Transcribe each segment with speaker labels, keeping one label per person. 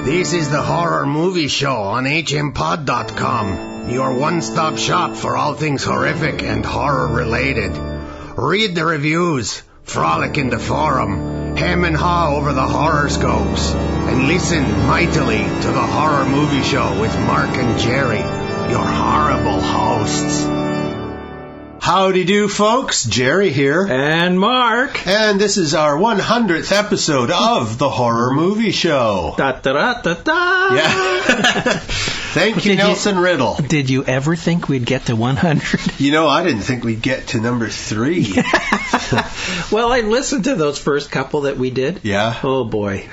Speaker 1: This is the Horror Movie Show on hmpod.com, your one-stop shop for all things horrific and horror-related. Read the reviews, frolic in the forum, hem and haw over the horoscopes, and listen mightily to the Horror Movie Show with Mark and Jerry, your horrible hosts.
Speaker 2: Howdy do, folks. Jerry here.
Speaker 3: And Mark.
Speaker 2: And this is our 100th episode of the Horror Movie Show.
Speaker 3: Da-da-da-da-da.
Speaker 2: Yeah. Thank you, Nelson Riddle.
Speaker 3: Did you ever think we'd get to 100?
Speaker 2: You know, I didn't think we'd get to number 3.
Speaker 3: Well, I listened to those first couple that we did.
Speaker 2: Yeah?
Speaker 3: Oh, boy.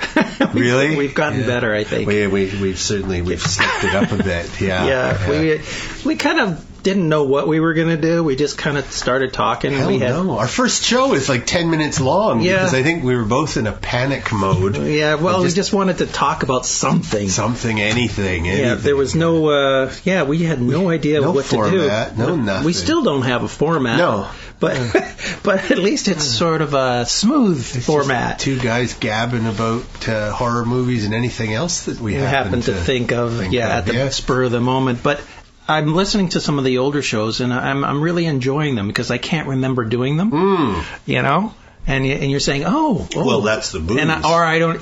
Speaker 2: Really?
Speaker 3: We've gotten better, I think.
Speaker 2: We've certainly slipped it up a bit. Yeah.
Speaker 3: We kind of didn't know what we were going to do. We just kind of started talking.
Speaker 2: No. Our first show is like 10 minutes long because I think we were both in a panic mode.
Speaker 3: Yeah, well, we just wanted to talk about something.
Speaker 2: Anything.
Speaker 3: Yeah, there was no, we had no idea what
Speaker 2: format,
Speaker 3: to do.
Speaker 2: No nothing.
Speaker 3: We still don't have a format.
Speaker 2: No.
Speaker 3: But at least it's sort of a smooth format.
Speaker 2: Just two guys gabbing about horror movies and anything else that we happen to think of.
Speaker 3: At the spur of the moment. But I'm listening to some of the older shows, and I'm really enjoying them because I can't remember doing them. You know, and you're saying, oh,
Speaker 2: well, that's the booze,
Speaker 3: or I don't,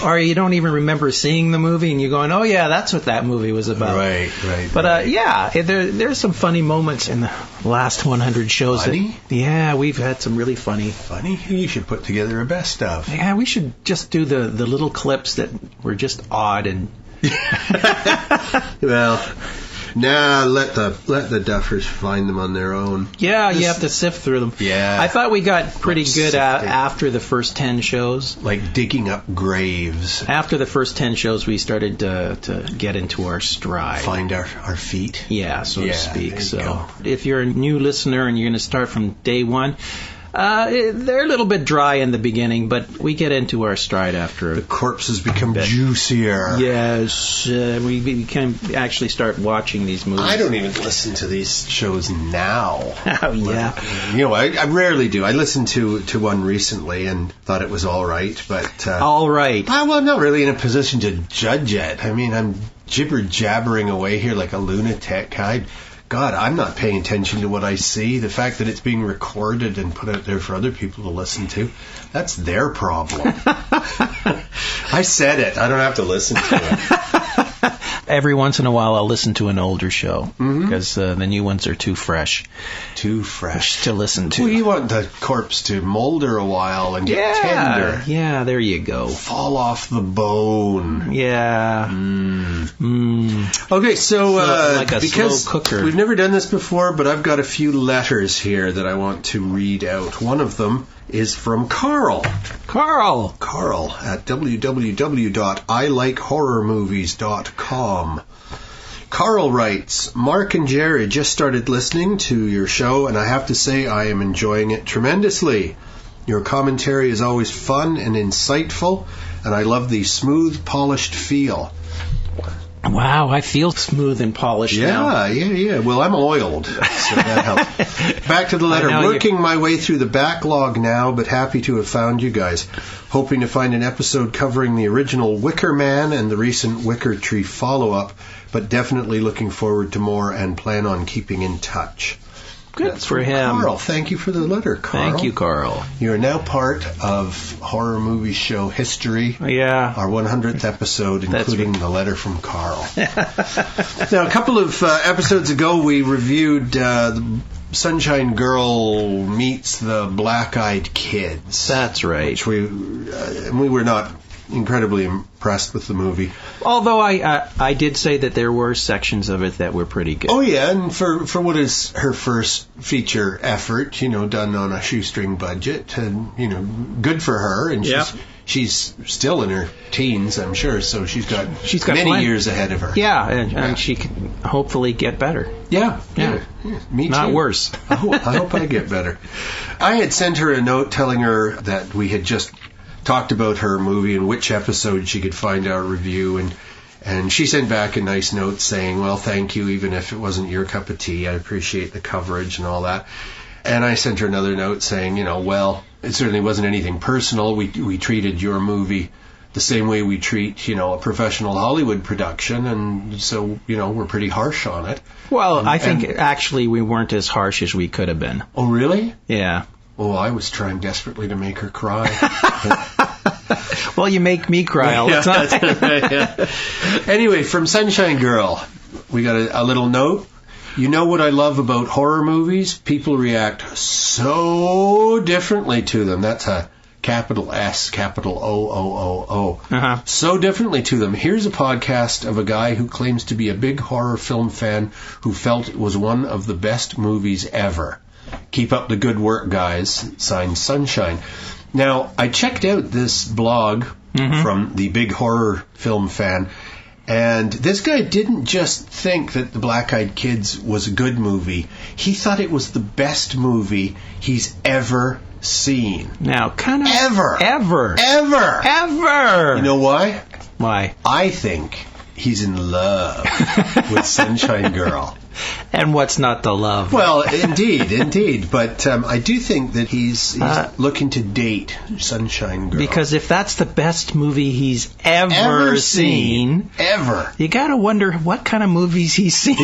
Speaker 3: or you don't even remember seeing the movie, and you're going, oh yeah, that's what that movie was about.
Speaker 2: Right.
Speaker 3: But there's some funny moments in the last 100 shows.
Speaker 2: Funny?
Speaker 3: We've had some really funny.
Speaker 2: Funny? You should put together a best of.
Speaker 3: Yeah, we should just do the little clips that were just odd and.
Speaker 2: Well. Nah, let the duffers find them on their own.
Speaker 3: Yeah, you have to sift through them.
Speaker 2: Yeah.
Speaker 3: I thought we got pretty good after the first 10 shows.
Speaker 2: Like digging up graves.
Speaker 3: After the first 10 shows, we started to get into our stride.
Speaker 2: Find our feet.
Speaker 3: Yeah, so to speak.
Speaker 2: So
Speaker 3: if you're a new listener and you're going to start from day one, they're a little bit dry in the beginning, but we get into our stride after.
Speaker 2: The corpses become juicier.
Speaker 3: Yes, we can actually start watching these movies.
Speaker 2: I don't even listen to these shows now.
Speaker 3: Oh, yeah.
Speaker 2: You know, I rarely do. I listened to one recently and thought it was all right, but...
Speaker 3: all right.
Speaker 2: Well, I'm not really in a position to judge it. I mean, I'm jibber-jabbering away here like a lunatic. God, I'm not paying attention to what I see. The fact that it's being recorded and put out there for other people to listen to, that's their problem. I said it. I don't have to listen to it.
Speaker 3: Every once in a while, I'll listen to an older show because the new ones are too fresh.
Speaker 2: Too fresh
Speaker 3: to listen to.
Speaker 2: Well, you want the corpse to molder a while and get tender.
Speaker 3: Yeah, there you go.
Speaker 2: Fall off the bone.
Speaker 3: Yeah.
Speaker 2: Okay, so
Speaker 3: like a
Speaker 2: because
Speaker 3: slow cooker.
Speaker 2: We've never done this before, but I've got a few letters here that I want to read out. One of them is from Carl at www.ilikeHorrorMovies.com. Carl writes, Mark and Jerry just started listening to your show, and I have to say I am enjoying it tremendously. Your commentary is always fun and insightful, and I love the smooth, polished feel.
Speaker 3: Wow, I feel smooth and polished now.
Speaker 2: Yeah. Well, I'm oiled, so that helps. Back to the letter. Working my way through the backlog now, but happy to have found you guys. Hoping to find an episode covering the original Wicker Man and the recent Wicker Tree follow-up, but definitely looking forward to more and plan on keeping in touch.
Speaker 3: Good. That's for him.
Speaker 2: Carl, thank you for the letter, Carl.
Speaker 3: Thank you, Carl.
Speaker 2: You are now part of Horror Movie Show history.
Speaker 3: Yeah.
Speaker 2: Our 100th episode, including the letter from Carl. Now, a couple of episodes ago, we reviewed the Sunshine Girl Meets the Black-Eyed Kids.
Speaker 3: That's right.
Speaker 2: Which we were not incredibly impressed with the movie.
Speaker 3: Although I did say that there were sections of it that were pretty good.
Speaker 2: Oh yeah, and for what is her first feature effort, done on a shoestring budget, and good for her. And she's still in her teens, I'm sure, so she's got many years ahead of her.
Speaker 3: Yeah, and she can hopefully get better.
Speaker 2: Yeah. Me too.
Speaker 3: Not worse.
Speaker 2: I hope I get better. I had sent her a note telling her that we had just talked about her movie and which episode she could find our review, and she sent back a nice note saying, well, thank you, even if it wasn't your cup of tea. I appreciate the coverage and all that. And I sent her another note saying, well, it certainly wasn't anything personal. We treated your movie the same way we treat, a professional Hollywood production, and so, we're pretty harsh on it.
Speaker 3: Well, I think actually we weren't as harsh as we could have been.
Speaker 2: Oh, really?
Speaker 3: Yeah.
Speaker 2: Oh, I was trying desperately to make her cry.
Speaker 3: Well, you make me cry all the time.
Speaker 2: That's right, yeah. Anyway, from Sunshine Girl, we got a little note. You know what I love about horror movies? People react so differently to them. That's a capital S, capital O.
Speaker 3: Uh-huh.
Speaker 2: So differently to them. Here's a podcast of a guy who claims to be a big horror film fan who felt it was one of the best movies ever. Keep up the good work, guys. Signed, Sunshine. Now, I checked out this blog from the big horror film fan, and this guy didn't just think that The Black Eyed Kids was a good movie. He thought it was the best movie he's ever seen.
Speaker 3: Now, kind of...
Speaker 2: Ever. You know why?
Speaker 3: Why?
Speaker 2: I think he's in love with Sunshine Girl.
Speaker 3: And what's not to love?
Speaker 2: Well, indeed. But I do think that he's looking to date Sunshine Girl.
Speaker 3: Because if that's the best movie he's ever seen...
Speaker 2: Ever.
Speaker 3: You got to wonder what kind of movies he's seen.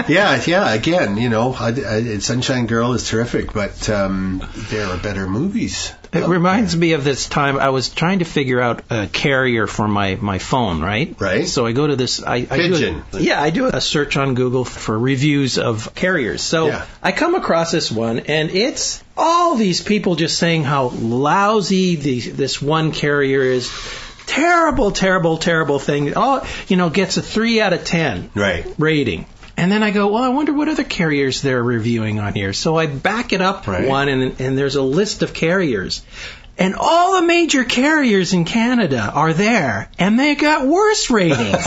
Speaker 2: Yeah. Again, Sunshine Girl is terrific, but there are better movies.
Speaker 3: It reminds me of this time I was trying to figure out a carrier for my phone, right?
Speaker 2: Right.
Speaker 3: So I go to this...
Speaker 2: Pigeon.
Speaker 3: I do a search on Google for reviews of carriers. So I come across this one, and it's all these people just saying how lousy this one carrier is. Terrible thing. All, gets a 3 out of 10 rating. And then I go, well, I wonder what other carriers they're reviewing on here. So I back it up one, and there's a list of carriers. And all the major carriers in Canada are there, and they got worse ratings.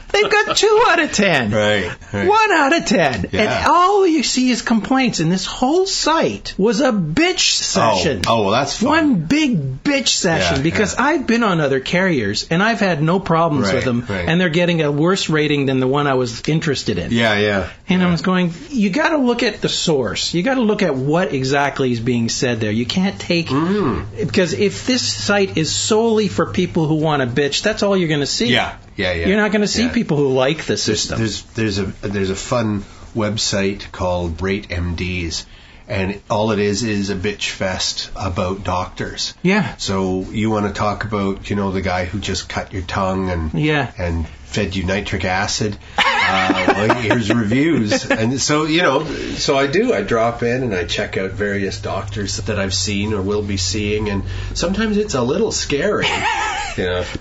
Speaker 3: They've got 2 out of 10.
Speaker 2: Right.
Speaker 3: 1 out of 10.
Speaker 2: Yeah.
Speaker 3: And all you see is complaints. And this whole site was a bitch session.
Speaker 2: Oh, well, that's fun.
Speaker 3: One big bitch session. Because I've been on other carriers, and I've had no problems with them.
Speaker 2: Right.
Speaker 3: And they're getting a worse rating than the one I was interested in.
Speaker 2: Yeah.
Speaker 3: And I was going, you got to look at the source. You got to look at what exactly is being said there. You can't take... Because if this site is solely for people who want to bitch, that's all you're going to see.
Speaker 2: Yeah.
Speaker 3: You're not going to see people who like the system.
Speaker 2: There's a fun website called Rate MDs, and all it is a bitch fest about doctors.
Speaker 3: Yeah.
Speaker 2: So you want to talk about the guy who just cut your tongue and fed you nitric acid. Well, here's reviews, and so I do. I drop in and I check out various doctors that I've seen or will be seeing, and sometimes it's a little scary.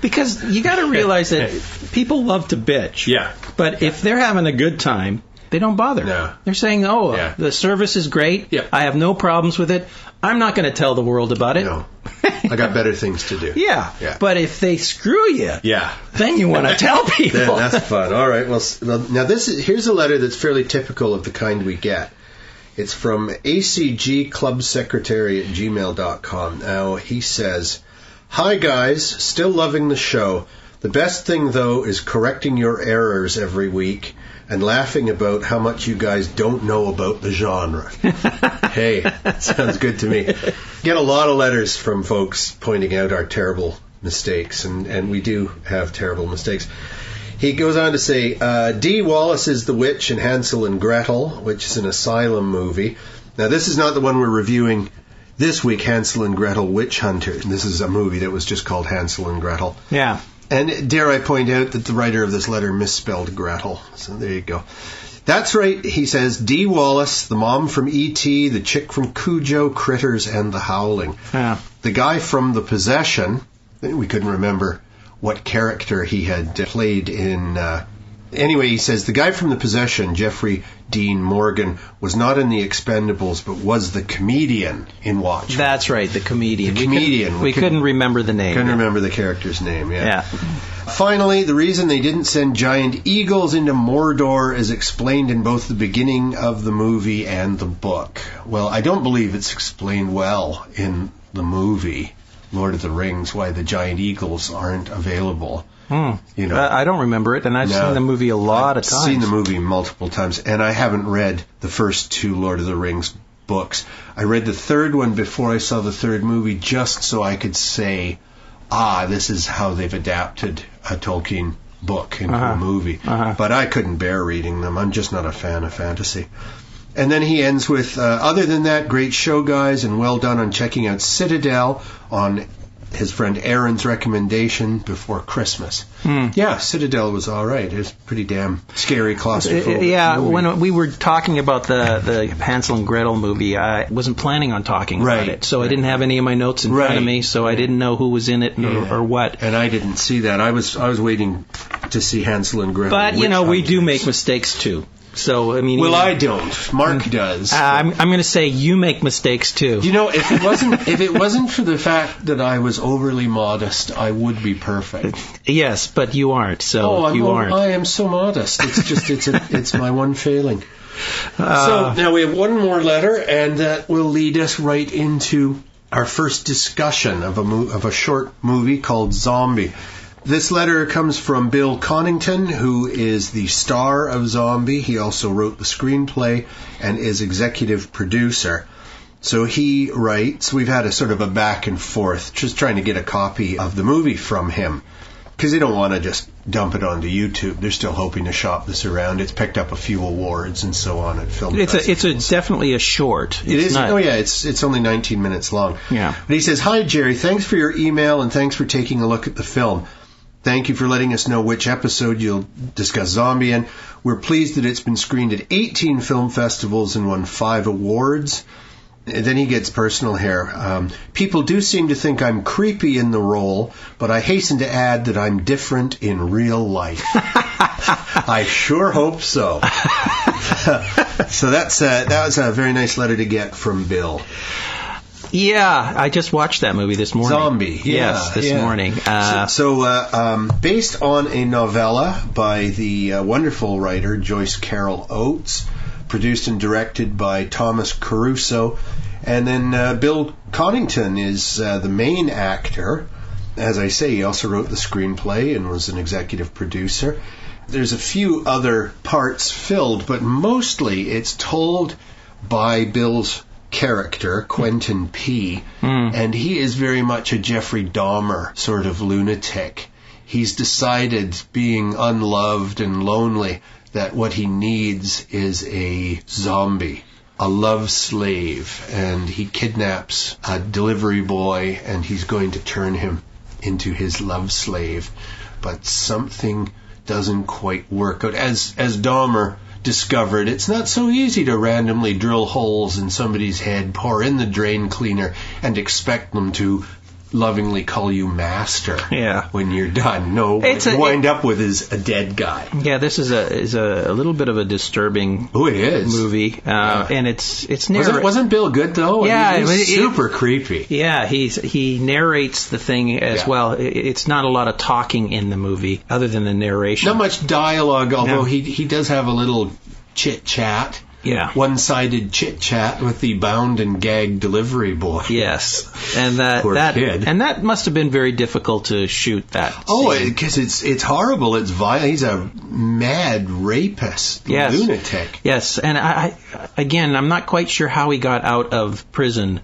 Speaker 3: Because you got to realize that people love to bitch.
Speaker 2: Yeah.
Speaker 3: But if they're having a good time, they don't bother.
Speaker 2: No.
Speaker 3: They're saying, the service is great.
Speaker 2: Yep.
Speaker 3: I have no problems with it. I'm not going to tell the world about it.
Speaker 2: No. I got better things to do.
Speaker 3: Yeah. But if they screw you, then you want to tell people.
Speaker 2: Yeah, that's fun. All right. Well, now here's a letter that's fairly typical of the kind we get. It's from acgclubsecretary@gmail.com. Now, he says, "Hi, guys. Still loving the show. The best thing, though, is correcting your errors every week and laughing about how much you guys don't know about the genre." Hey, sounds good to me. Get a lot of letters from folks pointing out our terrible mistakes, and we do have terrible mistakes. He goes on to say, Dee Wallace is the witch in Hansel and Gretel, which is an Asylum movie. Now, this is not the one we're reviewing this week, Hansel and Gretel Witch Hunter. This is a movie that was just called Hansel and Gretel.
Speaker 3: Yeah.
Speaker 2: And dare I point out that the writer of this letter misspelled Gretel. So there you go. That's right, he says, Dee Wallace, the mom from E.T., the chick from Cujo, Critters, and The Howling.
Speaker 3: Yeah.
Speaker 2: The guy from The Possession, we couldn't remember what character he had played in... Anyway, he says, the guy from The Possession, Jeffrey Dean Morgan, was not in The Expendables, but was the comedian in Watchmen.
Speaker 3: That's right, the comedian.
Speaker 2: We
Speaker 3: couldn't remember the name.
Speaker 2: Couldn't remember the character's name, yeah. Finally, the reason they didn't send giant eagles into Mordor is explained in both the beginning of the movie and the book. Well, I don't believe it's explained well in the movie, Lord of the Rings, why the giant eagles aren't available.
Speaker 3: I don't remember it, and I've seen the movie a lot of times.
Speaker 2: I've seen the movie multiple times, and I haven't read the first 2 Lord of the Rings books. I read the third one before I saw the third movie just so I could say this is how they've adapted a Tolkien book into a movie. But I couldn't bear reading them. I'm just not a fan of fantasy. And then he ends with, other than that, great show, guys, and well done on checking out Citadel on his friend Aaron's recommendation before Christmas. Yeah, Citadel was all right. It was pretty damn scary, claustrophobic movie.
Speaker 3: When we were talking about the Hansel and Gretel movie, I wasn't planning on talking about it, so I didn't have any of my notes in front of me, so I didn't know who was in it or what.
Speaker 2: And I didn't see that. I was waiting to see Hansel and Gretel.
Speaker 3: But, we do make mistakes, too. So, I mean...
Speaker 2: Well, I don't. Mark does.
Speaker 3: I'm going to say you make mistakes, too.
Speaker 2: If it wasn't for the fact that I was overly modest, I would be perfect.
Speaker 3: Yes, but you aren't, so you aren't.
Speaker 2: I am so modest. It's just, it's my one failing. So, now we have one more letter, and that will lead us right into our first discussion of a short movie called Zombie. This letter comes from Bill Connington, who is the star of Zombie. He also wrote the screenplay and is executive producer. So he writes, we've had a sort of a back and forth, just trying to get a copy of the movie from him. Because they don't want to just dump it onto YouTube. They're still hoping to shop this around. It's picked up a few awards and so on at film festivals.
Speaker 3: It's definitely a short.
Speaker 2: It is? Oh, yeah. It's only 19 minutes long.
Speaker 3: Yeah.
Speaker 2: But he says, hi, Jerry. Thanks for your email and thanks for taking a look at the film. Thank you for letting us know which episode you'll discuss Zombie in. We're pleased that it's been screened at 18 film festivals and won 5 awards. And then he gets personal here. People do seem to think I'm creepy in the role, but I hasten to add that I'm different in real life. I sure hope so. So that was a very nice letter to get from Bill.
Speaker 3: Yeah, I just watched that movie this morning.
Speaker 2: Zombie.
Speaker 3: Yes, this morning.
Speaker 2: So, based on a novella by the wonderful writer Joyce Carol Oates, produced and directed by Thomas Caruso, and then Bill Connington is the main actor. As I say, he also wrote the screenplay and was an executive producer. There's a few other parts filled, but mostly it's told by Bill's character, Quentin P., and he is very much a Jeffrey Dahmer sort of lunatic. He's decided, being unloved and lonely, that what he needs is a zombie, a love slave, and he kidnaps a delivery boy and he's going to turn him into his love slave. But something doesn't quite work out. As Dahmer discovered, it's not so easy to randomly drill holes in somebody's head, pour in the drain cleaner, and expect them to lovingly call you master when you're done. No, what you wind up with is a dead guy. Yeah, this is a little bit of a disturbing movie. And it's Wasn't Bill good, though?
Speaker 3: Yeah.
Speaker 2: I mean, super creepy.
Speaker 3: Yeah, he narrates the thing as well. It's not a lot of talking in the movie, other than the narration.
Speaker 2: Not much dialogue, although he does have a little chit-chat.
Speaker 3: Yeah.
Speaker 2: One-sided chit-chat with the bound and gagged delivery boy.
Speaker 3: Yes. And that must have been very difficult to shoot that scene.
Speaker 2: Oh, because it's horrible. It's violent. He's a mad rapist, lunatic.
Speaker 3: Yes. And I'm not quite sure how he got out of prison,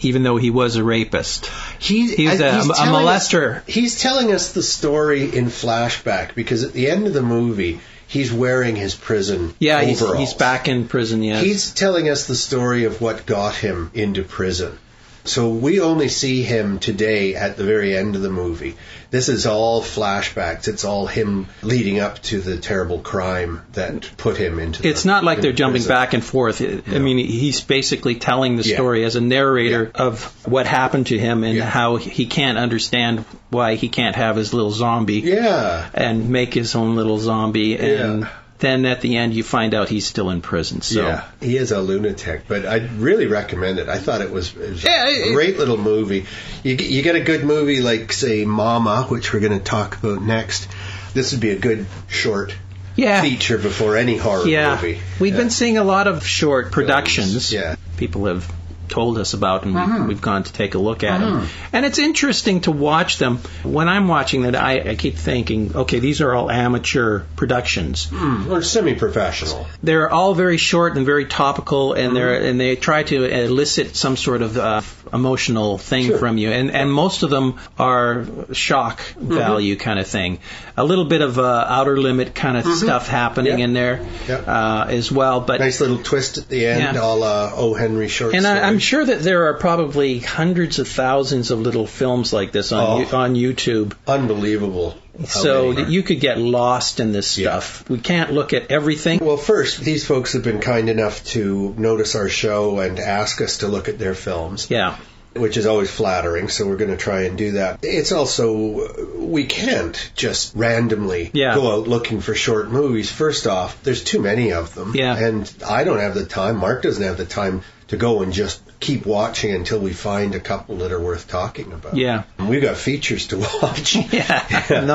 Speaker 3: even though he was a rapist. He's a molester.
Speaker 2: He's telling us the story in flashback, because at the end of the movie, he's wearing his prison overalls.
Speaker 3: He's back in prison, yes.
Speaker 2: He's telling us the story of what got him into prison. So we only see him today at the very end of the movie. This is all flashbacks. It's all him leading up to the terrible crime that put him into
Speaker 3: It's not like they're jumping back and forth. I mean, he's basically telling the story as a narrator of what happened to him and how he can't understand why he can't have his little zombie and make his own little zombie. And then at the end you find out he's still in prison. So.
Speaker 2: Yeah, he is a lunatic, but I'd really recommend it. I thought it was a great little movie. You get a good movie like, say, Mama, which we're going to talk about next. This would be a good short feature before any horror movie.
Speaker 3: We've been seeing a lot of short productions.
Speaker 2: Yeah.
Speaker 3: People have told us about, and we've gone to take a look at them. And it's interesting to watch them. When I'm watching that, I keep thinking, okay, these are all amateur productions.
Speaker 2: Or semi-professional.
Speaker 3: They're all very short and very topical, and they try to elicit some sort of emotional thing from you. And most of them are shock value kind of thing. A little bit of outer limit kind of stuff happening in there as well. But
Speaker 2: nice little twist at the end, a la O. Henry short
Speaker 3: and
Speaker 2: story.
Speaker 3: I'm sure that there are probably hundreds of thousands of little films like this on YouTube.
Speaker 2: Unbelievable.
Speaker 3: So that you could get lost in this stuff. We can't look at everything.
Speaker 2: Well, first, these folks have been kind enough to notice our show and ask us to look at their films.
Speaker 3: Yeah.
Speaker 2: Which is always flattering, so we're going to try and do that. It's also, we can't just randomly go out looking for short movies. First off, there's too many of them.
Speaker 3: Yeah.
Speaker 2: And I don't have the time, Mark doesn't have the time to go and just keep watching until we find a couple that are worth talking about.
Speaker 3: Yeah.
Speaker 2: And we've got features to watch.
Speaker 3: And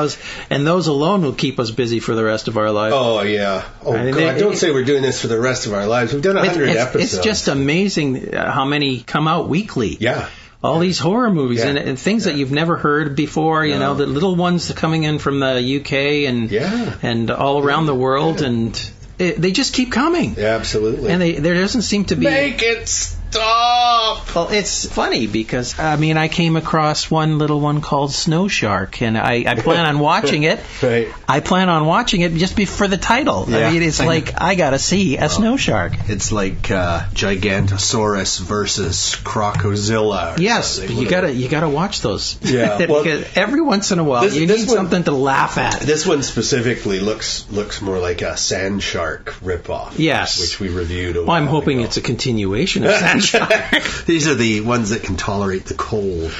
Speaker 3: those alone will keep us busy for the rest of our lives.
Speaker 2: Oh, yeah. Oh, God, don't say we're doing this for the rest of our lives. We've done 100 episodes.
Speaker 3: It's just amazing how many come out weekly.
Speaker 2: Yeah.
Speaker 3: All these horror movies and things that you've never heard before, you know, the little ones coming in from the UK and all around the world, and they just keep coming.
Speaker 2: Yeah, absolutely.
Speaker 3: And there doesn't seem to be...
Speaker 2: Make it stop!
Speaker 3: Well, it's funny because, I came across one little one called Snow Shark, and I plan on watching it.
Speaker 2: Right.
Speaker 3: I plan on watching it just for the title.
Speaker 2: Yeah.
Speaker 3: I mean, it's like, I gotta see a snow shark.
Speaker 2: It's like Gigantosaurus versus Crocozilla.
Speaker 3: Yes, you gotta watch those.
Speaker 2: Yeah. Well,
Speaker 3: because every once in a while, you need something to laugh at.
Speaker 2: This one specifically looks more like a Sand Shark ripoff.
Speaker 3: Yes.
Speaker 2: Which we reviewed a
Speaker 3: Well,
Speaker 2: while
Speaker 3: I'm hoping
Speaker 2: ago.
Speaker 3: it's a continuation of Sand Shark.
Speaker 2: These are the ones that can tolerate the cold.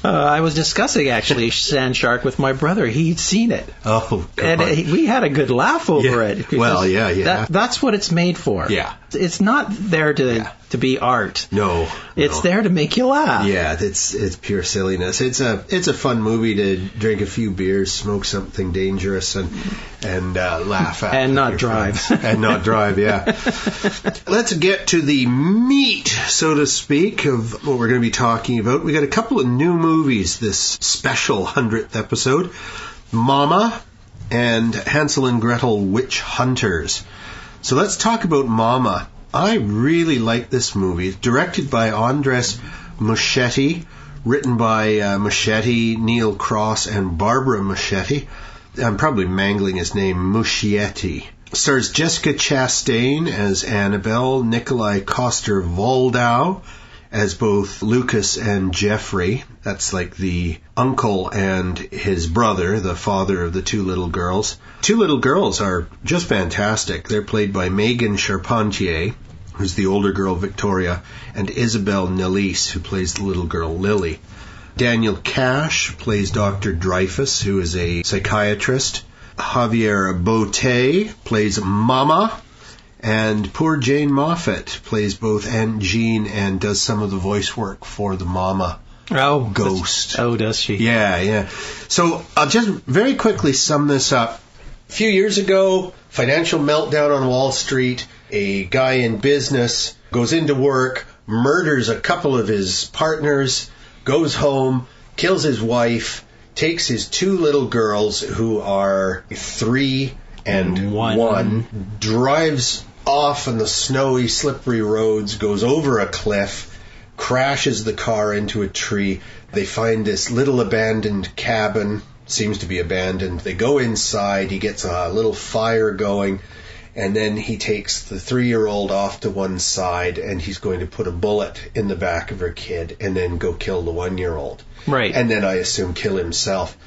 Speaker 3: I was discussing, actually, Sand Shark with my brother. He'd seen it.
Speaker 2: Oh, God.
Speaker 3: And we had a good laugh over it.
Speaker 2: Well, yeah.
Speaker 3: That's what it's made for.
Speaker 2: Yeah.
Speaker 3: It's not there to be art.
Speaker 2: No.
Speaker 3: It's there to make you laugh.
Speaker 2: Yeah, it's pure silliness. It's a fun movie to drink a few beers, smoke something dangerous, and laugh at.
Speaker 3: And not drive.
Speaker 2: And not drive, yeah. Let's get to the meat, so to speak, of what we're going to be talking about. We got a couple of new movies this special 100th episode. Mama and Hansel and Gretel Witch Hunters. So let's talk about Mama. I really like this movie. It's directed by Andres Muschietti, written by Muschietti, Neil Cross, and Barbara Muschietti. I'm probably mangling his name, Muschietti. Stars Jessica Chastain as Annabelle, Nikolai Coster-Waldau as both Lucas and Jeffrey. That's like the uncle and his brother, the father of the two little girls. Two little girls are just fantastic. They're played by Megan Charpentier, who's the older girl, Victoria, and Isabel Nellis, who plays the little girl, Lily. Daniel Cash plays Dr. Dreyfus, who is a psychiatrist. Javier Botet plays Mama. And poor Jane Moffat plays both Aunt Jean and does some of the voice work for the Mama ghost.
Speaker 3: Oh, does she?
Speaker 2: Yeah. So I'll just very quickly sum this up. A few years ago, financial meltdown on Wall Street. A guy in business goes into work, murders a couple of his partners, goes home, kills his wife, takes his two little girls who are 3 and 1, drives off on the snowy, slippery roads, goes over a cliff, crashes the car into a tree. They find this little abandoned cabin, seems to be abandoned. They go inside, he gets a little fire going, and then he takes the 3-year-old off to one side, and he's going to put a bullet in the back of her kid and then go kill the 1-year-old.
Speaker 3: Right.
Speaker 2: And then I assume kill himself.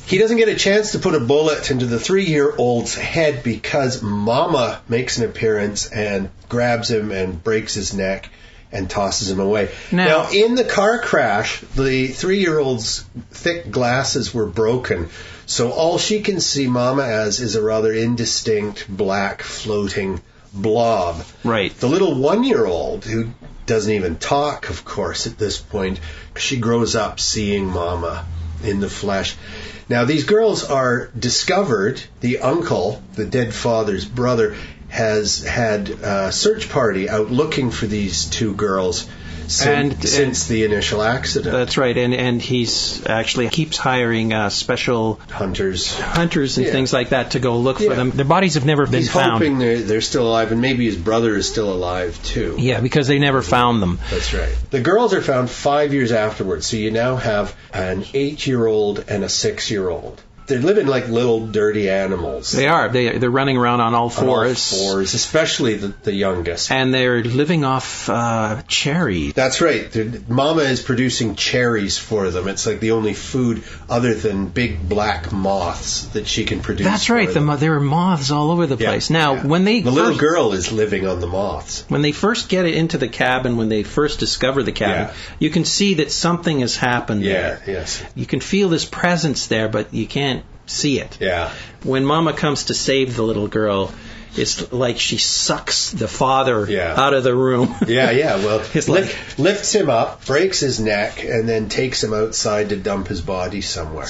Speaker 2: He doesn't get a chance to put a bullet into the 3-year-old's head because Mama makes an appearance and grabs him and breaks his neck and tosses him away. Now, in the car crash, the 3-year-old's thick glasses were broken, so all she can see Mama as is a rather indistinct black floating blob.
Speaker 3: Right.
Speaker 2: The little 1-year-old, who doesn't even talk, of course, at this point, she grows up seeing Mama in the flesh. Now, these girls are discovered. The uncle, the dead father's brother, has had a search party out looking for these two girls. since the initial accident.
Speaker 3: That's right, and he's actually keeps hiring special hunters and things like that to go look for them. Their bodies have never been found.
Speaker 2: He's hoping they're still alive, and maybe his brother is still alive too.
Speaker 3: Yeah, because they never found them.
Speaker 2: That's right. The girls are found 5 years afterwards, so you now have an 8-year-old and a 6-year-old. They're living like little dirty animals.
Speaker 3: They are. They're running around on all fours.
Speaker 2: On all fours, especially the youngest.
Speaker 3: And they're living off cherries.
Speaker 2: That's right. Mama is producing cherries for them. It's like the only food other than big black moths that she can produce.
Speaker 3: That's right. There are moths all over the place. Now, when the
Speaker 2: little girl is living on the moths.
Speaker 3: When they first get it into the cabin, when they first discover the cabin, you can see that something has happened there.
Speaker 2: Yes.
Speaker 3: You can feel this presence there, but you can't see it.
Speaker 2: Yeah.
Speaker 3: When Mama comes to save the little girl, it's like she sucks the father out of the room.
Speaker 2: Well, lifts him up, breaks his neck, and then takes him outside to dump his body somewhere.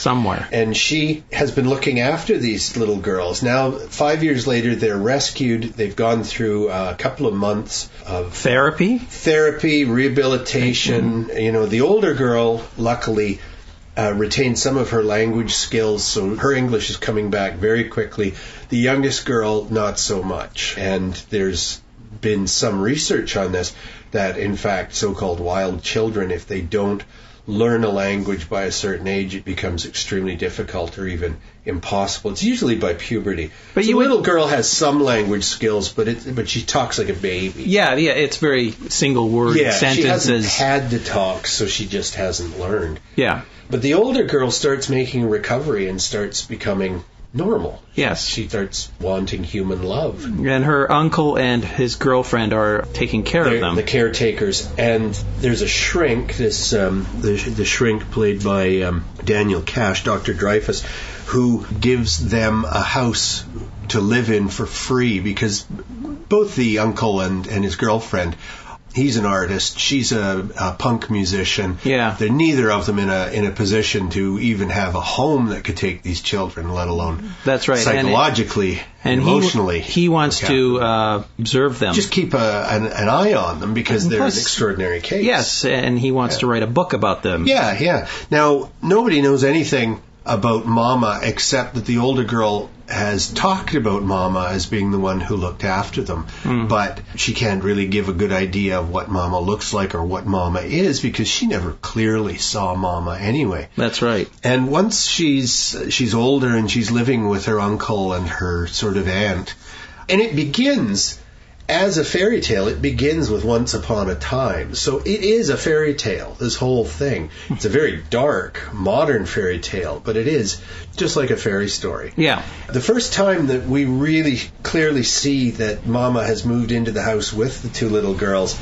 Speaker 2: And she has been looking after these little girls. Now, 5 years later, they're rescued. They've gone through a couple of months of
Speaker 3: therapy,
Speaker 2: rehabilitation. The older girl, luckily, retained some of her language skills, so her English is coming back very quickly. The youngest girl, not so much. And there's been some research on this, that in fact so-called wild children, if they don't learn a language by a certain age, it becomes extremely difficult or even impossible. It's usually by puberty. But the little girl has some language skills, but she talks like a baby.
Speaker 3: Yeah, it's very single word sentences.
Speaker 2: She hasn't had to talk, so she just hasn't learned.
Speaker 3: Yeah.
Speaker 2: But the older girl starts making a recovery and starts becoming normal.
Speaker 3: Yes.
Speaker 2: She starts wanting human love.
Speaker 3: And her uncle and his girlfriend are taking care of them.
Speaker 2: The caretakers. And there's a shrink, the shrink played by Daniel Cash, Dr. Dreyfus, who gives them a house to live in for free, because both the uncle and his girlfriend, he's an artist, she's a punk musician.
Speaker 3: Yeah.
Speaker 2: They're neither of them in a position to even have a home that could take these children, let alone psychologically and emotionally.
Speaker 3: He wants to observe them.
Speaker 2: Just keep an eye on them, because they're an extraordinary case.
Speaker 3: Yes, and he wants to write a book about them.
Speaker 2: Yeah. Now, nobody knows anything about Mama, except that the older girl has talked about Mama as being the one who looked after them. But she can't really give a good idea of what Mama looks like or what Mama is, because she never clearly saw Mama anyway.
Speaker 3: That's right.
Speaker 2: And once she's older and she's living with her uncle and her sort of aunt, and it begins as a fairy tale. It begins with Once Upon a Time. So it is a fairy tale, this whole thing. It's a very dark, modern fairy tale, but it is just like a fairy story.
Speaker 3: Yeah.
Speaker 2: The first time that we really clearly see that Mama has moved into the house with the two little girls,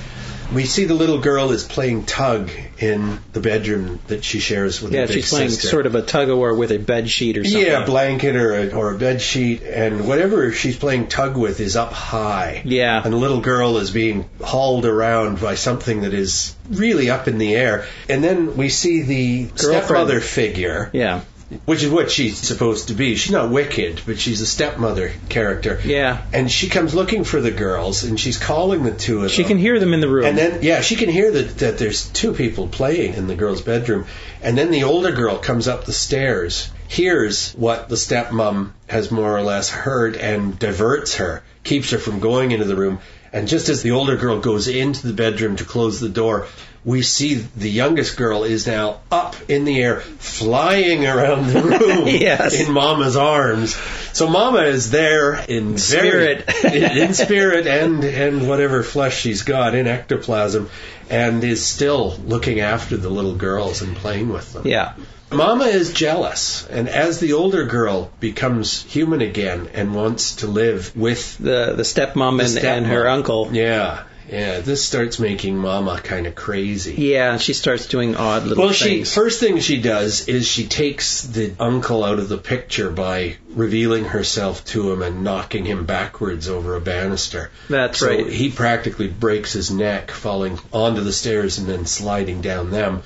Speaker 2: we see the little girl is playing tug in the bedroom that she shares with her big sister. Yeah, she's playing
Speaker 3: sort of a tug-of-war with a bed sheet or something.
Speaker 2: Yeah, a blanket or a bed sheet, and whatever she's playing tug with is up high.
Speaker 3: Yeah.
Speaker 2: And the little girl is being hauled around by something that is really up in the air. And then we see the stepmother figure.
Speaker 3: Yeah.
Speaker 2: Which is what she's supposed to be. She's not wicked, but she's a stepmother character.
Speaker 3: Yeah.
Speaker 2: And she comes looking for the girls, and she's calling the two of them.
Speaker 3: She can hear them in the room.
Speaker 2: And then, she can hear that there's two people playing in the girl's bedroom. And then the older girl comes up the stairs, hears what the stepmom has more or less heard, and diverts her, keeps her from going into the room. And just as the older girl goes into the bedroom to close the door, we see the youngest girl is now up in the air, flying around the room in Mama's arms. So Mama is there in spirit, in spirit and whatever flesh she's got, in ectoplasm, and is still looking after the little girls and playing with them.
Speaker 3: Yeah.
Speaker 2: Mama is jealous, and as the older girl becomes human again and wants to live with
Speaker 3: the stepmom and her uncle.
Speaker 2: Yeah, this starts making Mama kind of crazy.
Speaker 3: Yeah, she starts doing odd little things.
Speaker 2: First thing she does is she takes the uncle out of the picture by revealing herself to him and knocking him backwards over a banister.
Speaker 3: That's right.
Speaker 2: So he practically breaks his neck falling onto the stairs and then sliding down them.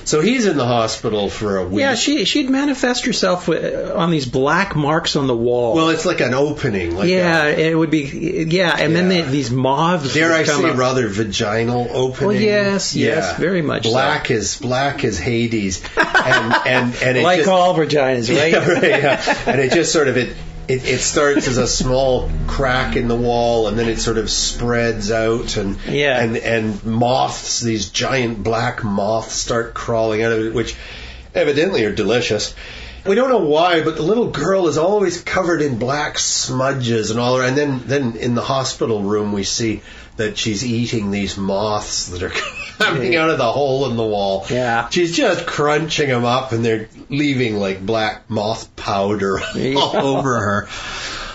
Speaker 2: So he's in the hospital for a week.
Speaker 3: Yeah, she'd manifest herself on these black marks on the wall.
Speaker 2: Well, it's like an opening.
Speaker 3: It would be. Yeah, and then these moths
Speaker 2: dare I say rather vaginal opening.
Speaker 3: Well, yes, very much.
Speaker 2: Black is Hades, and it
Speaker 3: like
Speaker 2: just,
Speaker 3: all vaginas, right?
Speaker 2: Yeah, right. Yeah. And it just sort of it starts as a small crack in the wall, and then it sort of spreads out, and moths, these giant black moths, start crawling out of it, which evidently are delicious. We don't know why, but the little girl is always covered in black smudges and all. And then in the hospital room, we see that she's eating these moths that are coming out of the hole in the wall.
Speaker 3: Yeah.
Speaker 2: She's just crunching them up, and they're leaving like black moth powder all over her.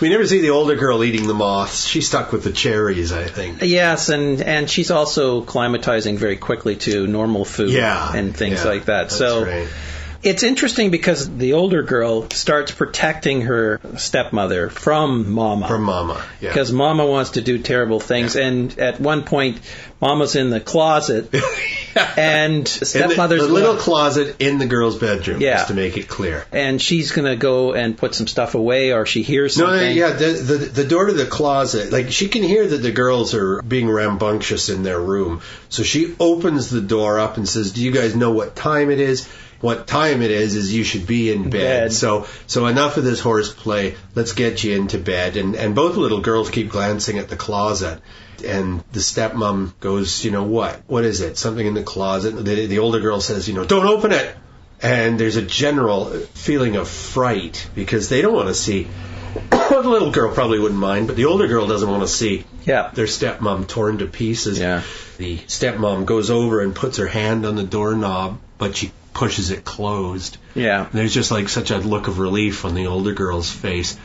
Speaker 2: We never see the older girl eating the moths. She's stuck with the cherries, I think.
Speaker 3: Yes, and she's also climatizing very quickly to normal food and things like that. So
Speaker 2: right.
Speaker 3: It's interesting because the older girl starts protecting her stepmother from Mama.
Speaker 2: From Mama, yeah.
Speaker 3: Because Mama wants to do terrible things. Yeah. And at one point, Mama's in the closet, and stepmother's...
Speaker 2: the little closet in the girl's bedroom, just to make it clear.
Speaker 3: And she's going to go and put some stuff away, or she hears something.
Speaker 2: The door to the closet, like, she can hear that the girls are being rambunctious in their room. So she opens the door up and says, "Do you guys know what time it is? What time it is you should be in bed. So enough of this horseplay. Let's get you into bed." And both little girls keep glancing at the closet. And the stepmom goes, what is it? Something in the closet. The older girl says, "Don't open it." And there's a general feeling of fright because they don't want to see. The little girl probably wouldn't mind, but the older girl doesn't want to see their stepmom torn to pieces.
Speaker 3: Yeah.
Speaker 2: The stepmom goes over and puts her hand on the doorknob, but she pushes it closed.
Speaker 3: Yeah.
Speaker 2: And there's just like such a look of relief on the older girl's face.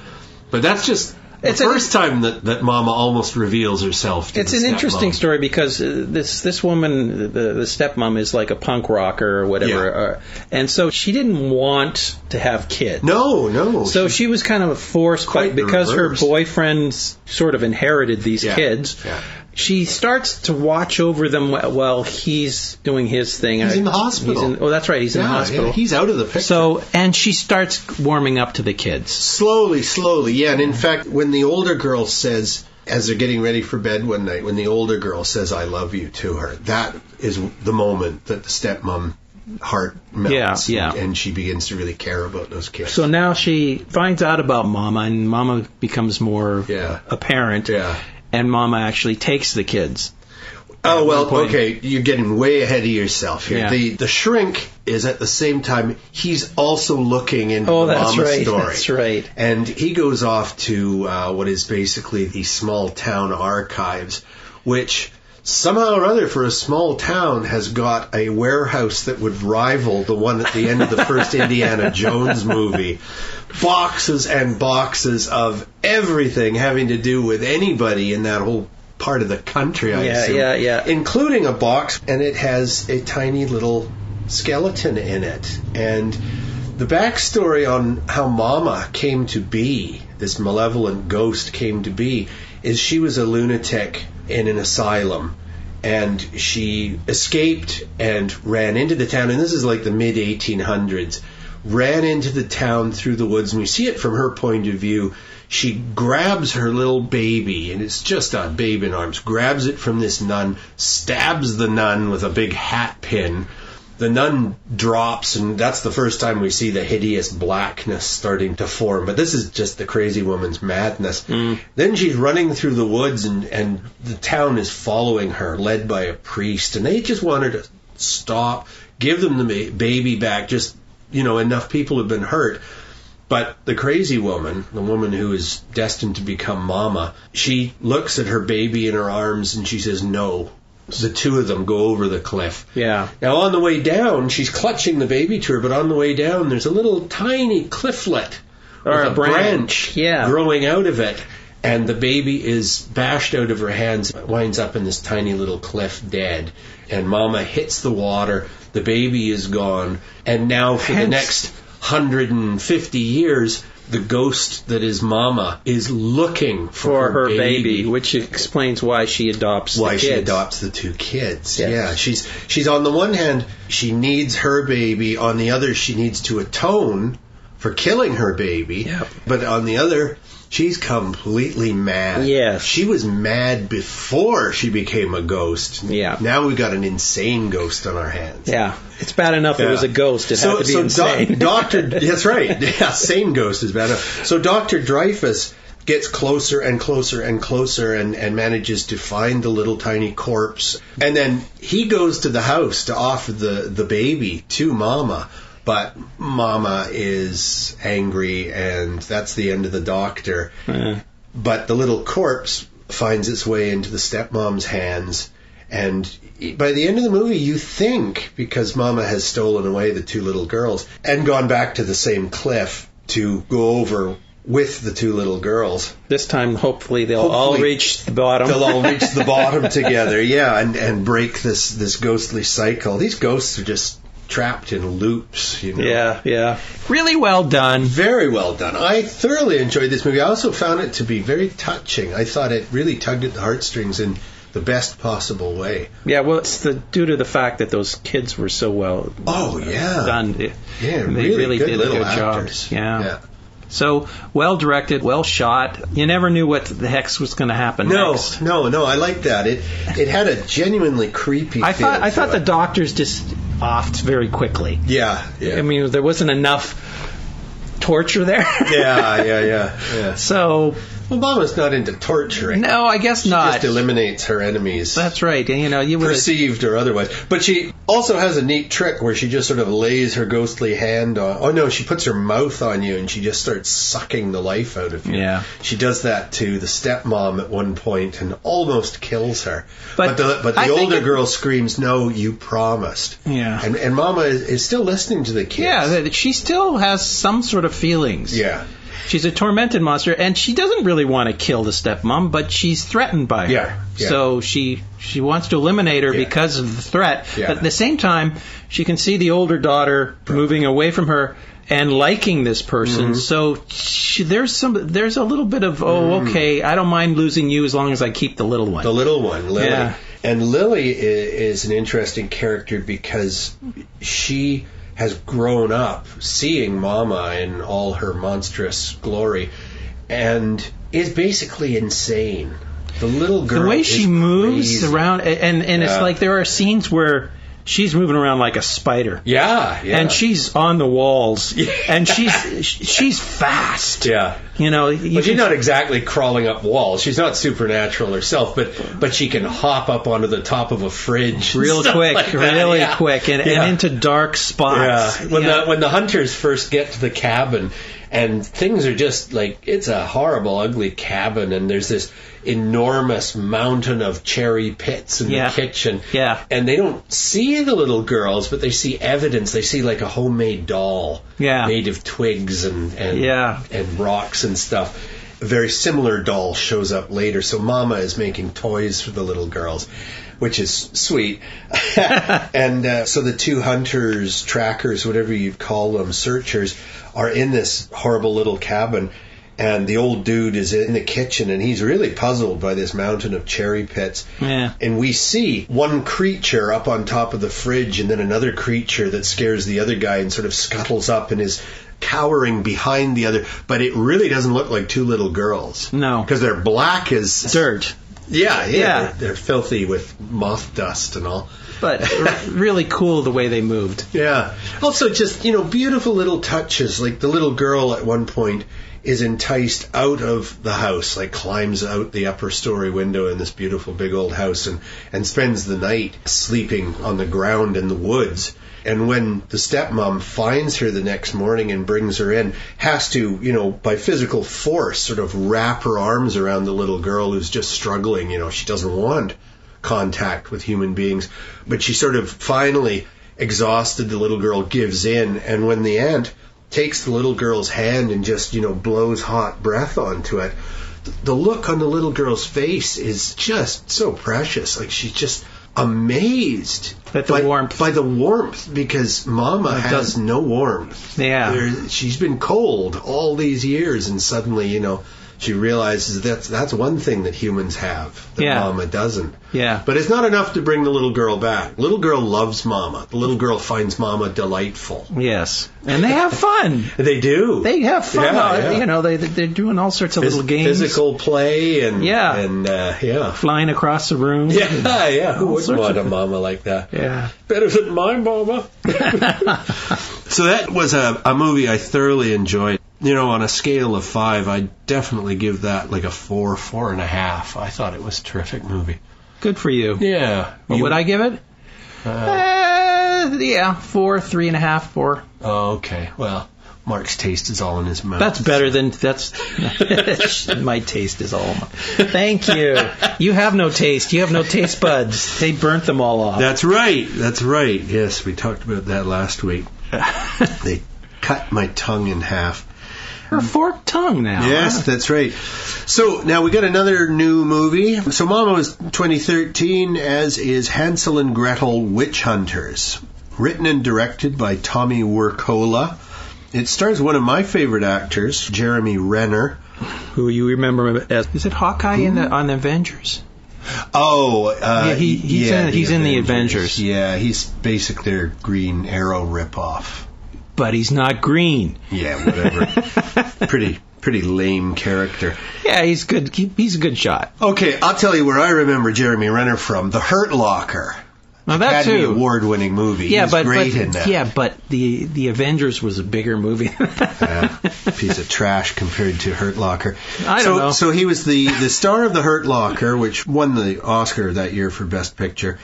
Speaker 2: But that's just the first time that Mama almost reveals herself to
Speaker 3: It's an interesting story because this woman, the stepmom, is like a punk rocker or whatever. And so she didn't want to have kids.
Speaker 2: No.
Speaker 3: So she was kind of forced, but because her boyfriend sort of inherited these kids.
Speaker 2: Yeah.
Speaker 3: She starts to watch over them while he's doing his thing.
Speaker 2: He's in the hospital.
Speaker 3: That's right. He's in the hospital.
Speaker 2: Yeah, he's out of the picture.
Speaker 3: And she starts warming up to the kids.
Speaker 2: Slowly. Yeah, and in fact, when the older girl says, as they're getting ready for bed one night, when the older girl says, "I love you" to her, that is the moment that the stepmom heart melts. And she begins to really care about those kids.
Speaker 3: So now she finds out about Mama, and Mama becomes more apparent.
Speaker 2: Yeah.
Speaker 3: And Mama actually takes the kids.
Speaker 2: Oh, well, okay, you're getting way ahead of yourself here.
Speaker 3: Yeah.
Speaker 2: The shrink is at the same time, he's also looking into the Mama story.
Speaker 3: That's right.
Speaker 2: And he goes off to what is basically the small town archives, which somehow or other, for a small town, has got a warehouse that would rival the one at the end of the first Indiana Jones movie. Boxes and boxes of everything having to do with anybody in that whole part of the country, I assume.
Speaker 3: Yeah.
Speaker 2: Including a box, and it has a tiny little skeleton in it. And the backstory on how Mama came to be, this malevolent ghost came to be, is she was a lunatic in an asylum. And she escaped and ran into the town, and this is like the mid-1800s, ran into the town through the woods, and we see it from her point of view. She grabs her little baby, and it's just a babe in arms, grabs it from this nun, stabs the nun with a big hat pin. The nun drops, and that's the first time we see the hideous blackness starting to form. But this is just the crazy woman's madness. Then she's running through the woods, and the town is following her, led by a priest. And they just want her to stop, give them the baby back. Just, enough people have been hurt. But the crazy woman, the woman who is destined to become Mama, she looks at her baby in her arms, and she says no. The two of them go over the cliff.
Speaker 3: Yeah.
Speaker 2: Now, on the way down, she's clutching the baby to her, but on the way down, there's a little tiny clifflet.
Speaker 3: Or a branch.
Speaker 2: Growing out of it. And the baby is bashed out of her hands, winds up in this tiny little cliff dead. And Mama hits the water. The baby is gone. And now for the next 150 years, the ghost that is Mama is looking for her baby,
Speaker 3: which explains why she adopts the kids.
Speaker 2: She adopts the two kids.
Speaker 3: Yes.
Speaker 2: Yeah, she's on the one hand, she needs her baby. On the other, she needs to atone for killing her baby.
Speaker 3: Yep.
Speaker 2: But on the other, she's completely mad.
Speaker 3: Yes.
Speaker 2: She was mad before she became a ghost.
Speaker 3: Yeah.
Speaker 2: Now we've got an insane ghost on our hands.
Speaker 3: Yeah. It's bad enough it was a ghost. It had to be insane.
Speaker 2: That's right. Yeah, sane ghost is bad enough. So Dr. Dreyfus gets closer and closer and closer and manages to find the little tiny corpse. And then he goes to the house to offer the baby to Mama. But Mama is angry, and that's the end of the doctor. But the little corpse finds its way into the stepmom's hands. And by the end of the movie, you think, because Mama has stolen away the two little girls and gone back to the same cliff to go over with the two little girls.
Speaker 3: This time, hopefully, they'll all reach the bottom.
Speaker 2: They'll all reach the bottom together, yeah, and break this ghostly cycle. These ghosts are just trapped in loops, you know.
Speaker 3: Yeah. Really well done.
Speaker 2: Very well done. I thoroughly enjoyed this movie. I also found it to be very touching. I thought it really tugged at the heartstrings in the best possible way.
Speaker 3: Yeah, well, it's due to the fact that those kids were so well done.
Speaker 2: Yeah,
Speaker 3: they really
Speaker 2: good
Speaker 3: did a
Speaker 2: little
Speaker 3: good
Speaker 2: actors.
Speaker 3: job. Yeah. So, well directed, well shot. You never knew what the heck was going to happen next.
Speaker 2: No, I like that. It had a genuinely creepy feel.
Speaker 3: I thought the doctors just offed very quickly.
Speaker 2: Yeah.
Speaker 3: I mean, there wasn't enough torture there.
Speaker 2: Yeah.
Speaker 3: So...
Speaker 2: Well, Mama's not into torturing.
Speaker 3: No, I guess not.
Speaker 2: She just eliminates her enemies.
Speaker 3: That's right. And, you
Speaker 2: perceived or otherwise. But she also has a neat trick where she just sort of lays her ghostly hand on... Oh, no, she puts her mouth on you and she just starts sucking the life out of you.
Speaker 3: Yeah.
Speaker 2: She does that to the stepmom at one point and almost kills her. But the older girl screams, "No, you promised."
Speaker 3: Yeah.
Speaker 2: And Mama is still listening to the kids.
Speaker 3: Yeah, she still has some sort of feelings.
Speaker 2: Yeah.
Speaker 3: She's a tormented monster, and she doesn't really want to kill the stepmom, but she's threatened by her.
Speaker 2: Yeah.
Speaker 3: So she wants to eliminate her because of the threat.
Speaker 2: Yeah.
Speaker 3: But at the same time, she can see the older daughter moving away from her and liking this person. Mm-hmm. So there's a little bit of, okay, I don't mind losing you as long as I keep the little one.
Speaker 2: The little one, Lily.
Speaker 3: Yeah.
Speaker 2: And Lily is an interesting character because she has grown up seeing Mama in all her monstrous glory and is basically insane. The little girl,
Speaker 3: the way she moves
Speaker 2: crazy.
Speaker 3: around, and it's like there are scenes where she's moving around like a spider.
Speaker 2: Yeah.
Speaker 3: And she's on the walls. Yeah. And she's fast.
Speaker 2: Yeah. But she's not exactly crawling up walls. She's not supernatural herself, but she can hop up onto the top of a fridge.
Speaker 3: Real quick, quick, and into dark spots.
Speaker 2: Yeah. When the hunters first get to the cabin, and things are just like, it's a horrible, ugly cabin, and there's this enormous mountain of cherry pits in the kitchen.
Speaker 3: Yeah.
Speaker 2: And they don't see the little girls, but they see evidence. They see like a homemade doll made of twigs and rocks and stuff. A very similar doll shows up later, so Mama is making toys for the little girls, which is sweet. And so the two hunters, trackers, whatever you'd call them, searchers, are in this horrible little cabin. And the old dude is in the kitchen, and he's really puzzled by this mountain of cherry pits.
Speaker 3: Yeah.
Speaker 2: And we see one creature up on top of the fridge, and then another creature that scares the other guy and sort of scuttles up and is cowering behind the other. But it really doesn't look like two little girls.
Speaker 3: No.
Speaker 2: Because they're black as...
Speaker 3: dirt.
Speaker 2: Yeah. They're filthy with moth dust and all.
Speaker 3: But really cool the way they moved.
Speaker 2: Yeah. Also just, beautiful little touches. Like the little girl at one point is enticed out of the house, like climbs out the upper story window in this beautiful big old house and spends the night sleeping on the ground in the woods. And when the stepmom finds her the next morning and brings her in, has to, by physical force, sort of wrap her arms around the little girl who's just struggling. She doesn't want contact with human beings. But she sort of finally, exhausted, the little girl gives in. And when the aunt takes the little girl's hand and just, blows hot breath onto it, the look on the little girl's face is just so precious. Like she's just amazed by the warmth, because Mama has no warmth.
Speaker 3: Yeah.
Speaker 2: She's been cold all these years, and suddenly, she realizes that's one thing that humans have that Mama doesn't.
Speaker 3: Yeah.
Speaker 2: But it's not enough to bring the little girl back. Little girl loves Mama. The little girl finds Mama delightful.
Speaker 3: Yes. And they have fun.
Speaker 2: They do.
Speaker 3: They have fun.
Speaker 2: Yeah.
Speaker 3: You know, they're doing all sorts of little games.
Speaker 2: Physical play and
Speaker 3: flying across the room.
Speaker 2: Yeah. Who wouldn't want a mama like that?
Speaker 3: Yeah.
Speaker 2: Better than my mama. So that was a movie I thoroughly enjoyed. You know, on a scale of 5, I'd definitely give that like a 4, 4.5. I thought it was a terrific movie.
Speaker 3: Good for you.
Speaker 2: Yeah.
Speaker 3: What would I give it? 4, 3.5, 4.
Speaker 2: Oh, okay. Well, Mark's taste is all in his mouth.
Speaker 3: That's better than my taste is all. Thank you. You have no taste. You have no taste buds. They burnt them all off.
Speaker 2: That's right. Yes, we talked about that last week. They cut my tongue in half.
Speaker 3: You're a forked tongue now.
Speaker 2: Yes, that's right. So now we got another new movie. So Mama was 2013, as is Hansel and Gretel Witch Hunters. Written and directed by Tommy Wirkola. It stars one of my favorite actors, Jeremy Renner.
Speaker 3: Who you remember as... Is it Hawkeye on the Avengers?
Speaker 2: Oh,
Speaker 3: he's in the Avengers.
Speaker 2: Yeah, he's basically their Green Arrow ripoff.
Speaker 3: But he's not green.
Speaker 2: Yeah, whatever. Pretty lame character.
Speaker 3: Yeah, he's good. He's a good shot.
Speaker 2: Okay, I'll tell you where I remember Jeremy Renner from. The Hurt Locker.
Speaker 3: Now that
Speaker 2: Academy
Speaker 3: too.
Speaker 2: Award-winning movie.
Speaker 3: Yeah,
Speaker 2: He's great in that.
Speaker 3: Yeah, but the Avengers was a bigger movie.
Speaker 2: Piece of trash compared to Hurt Locker.
Speaker 3: I don't know.
Speaker 2: So he was the star of The Hurt Locker, which won the Oscar that year for Best Picture,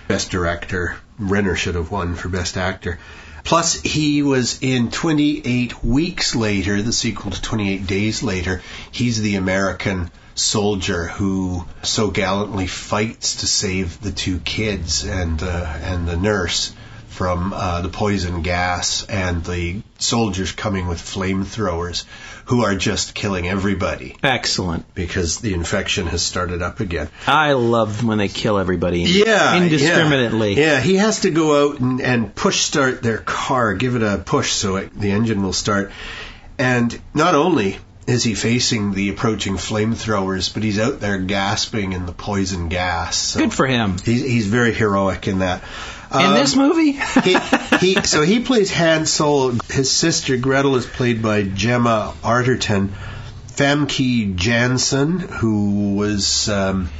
Speaker 2: Best Director. Renner should have won for Best Actor. Plus, he was in 28 Weeks Later, the sequel to 28 Days Later. He's the American soldier who so gallantly fights to save the 2 kids and the nurse from the poison gas and the soldiers coming with flamethrowers who are just killing everybody.
Speaker 3: Excellent.
Speaker 2: Because the infection has started up again.
Speaker 3: I love when they kill everybody indiscriminately.
Speaker 2: Yeah, he has to go out and push start their car, give it a push so the engine will start. And not only is he facing the approaching flamethrowers, but he's out there gasping in the poison gas. So
Speaker 3: good for him.
Speaker 2: He's very heroic in that.
Speaker 3: In this movie?
Speaker 2: he plays Hansel. His sister Gretel is played by Gemma Arterton. Famke Janssen, who was in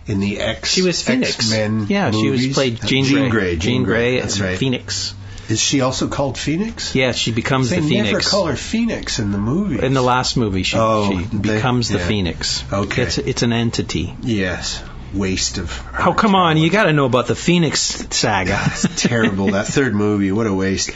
Speaker 2: the X-Men
Speaker 3: Yeah,
Speaker 2: movies.
Speaker 3: she was played Jean Grey. Jean Grey.
Speaker 2: That's right.
Speaker 3: Phoenix.
Speaker 2: Is she also called Phoenix?
Speaker 3: Yeah, she becomes the Phoenix.
Speaker 2: They never call her Phoenix in the movies.
Speaker 3: In the last movie, she becomes the Phoenix.
Speaker 2: Okay.
Speaker 3: It's an entity.
Speaker 2: Yes. Waste of...
Speaker 3: Oh, come on. You got to know about the Phoenix saga.
Speaker 2: It's terrible. That third movie. What a waste.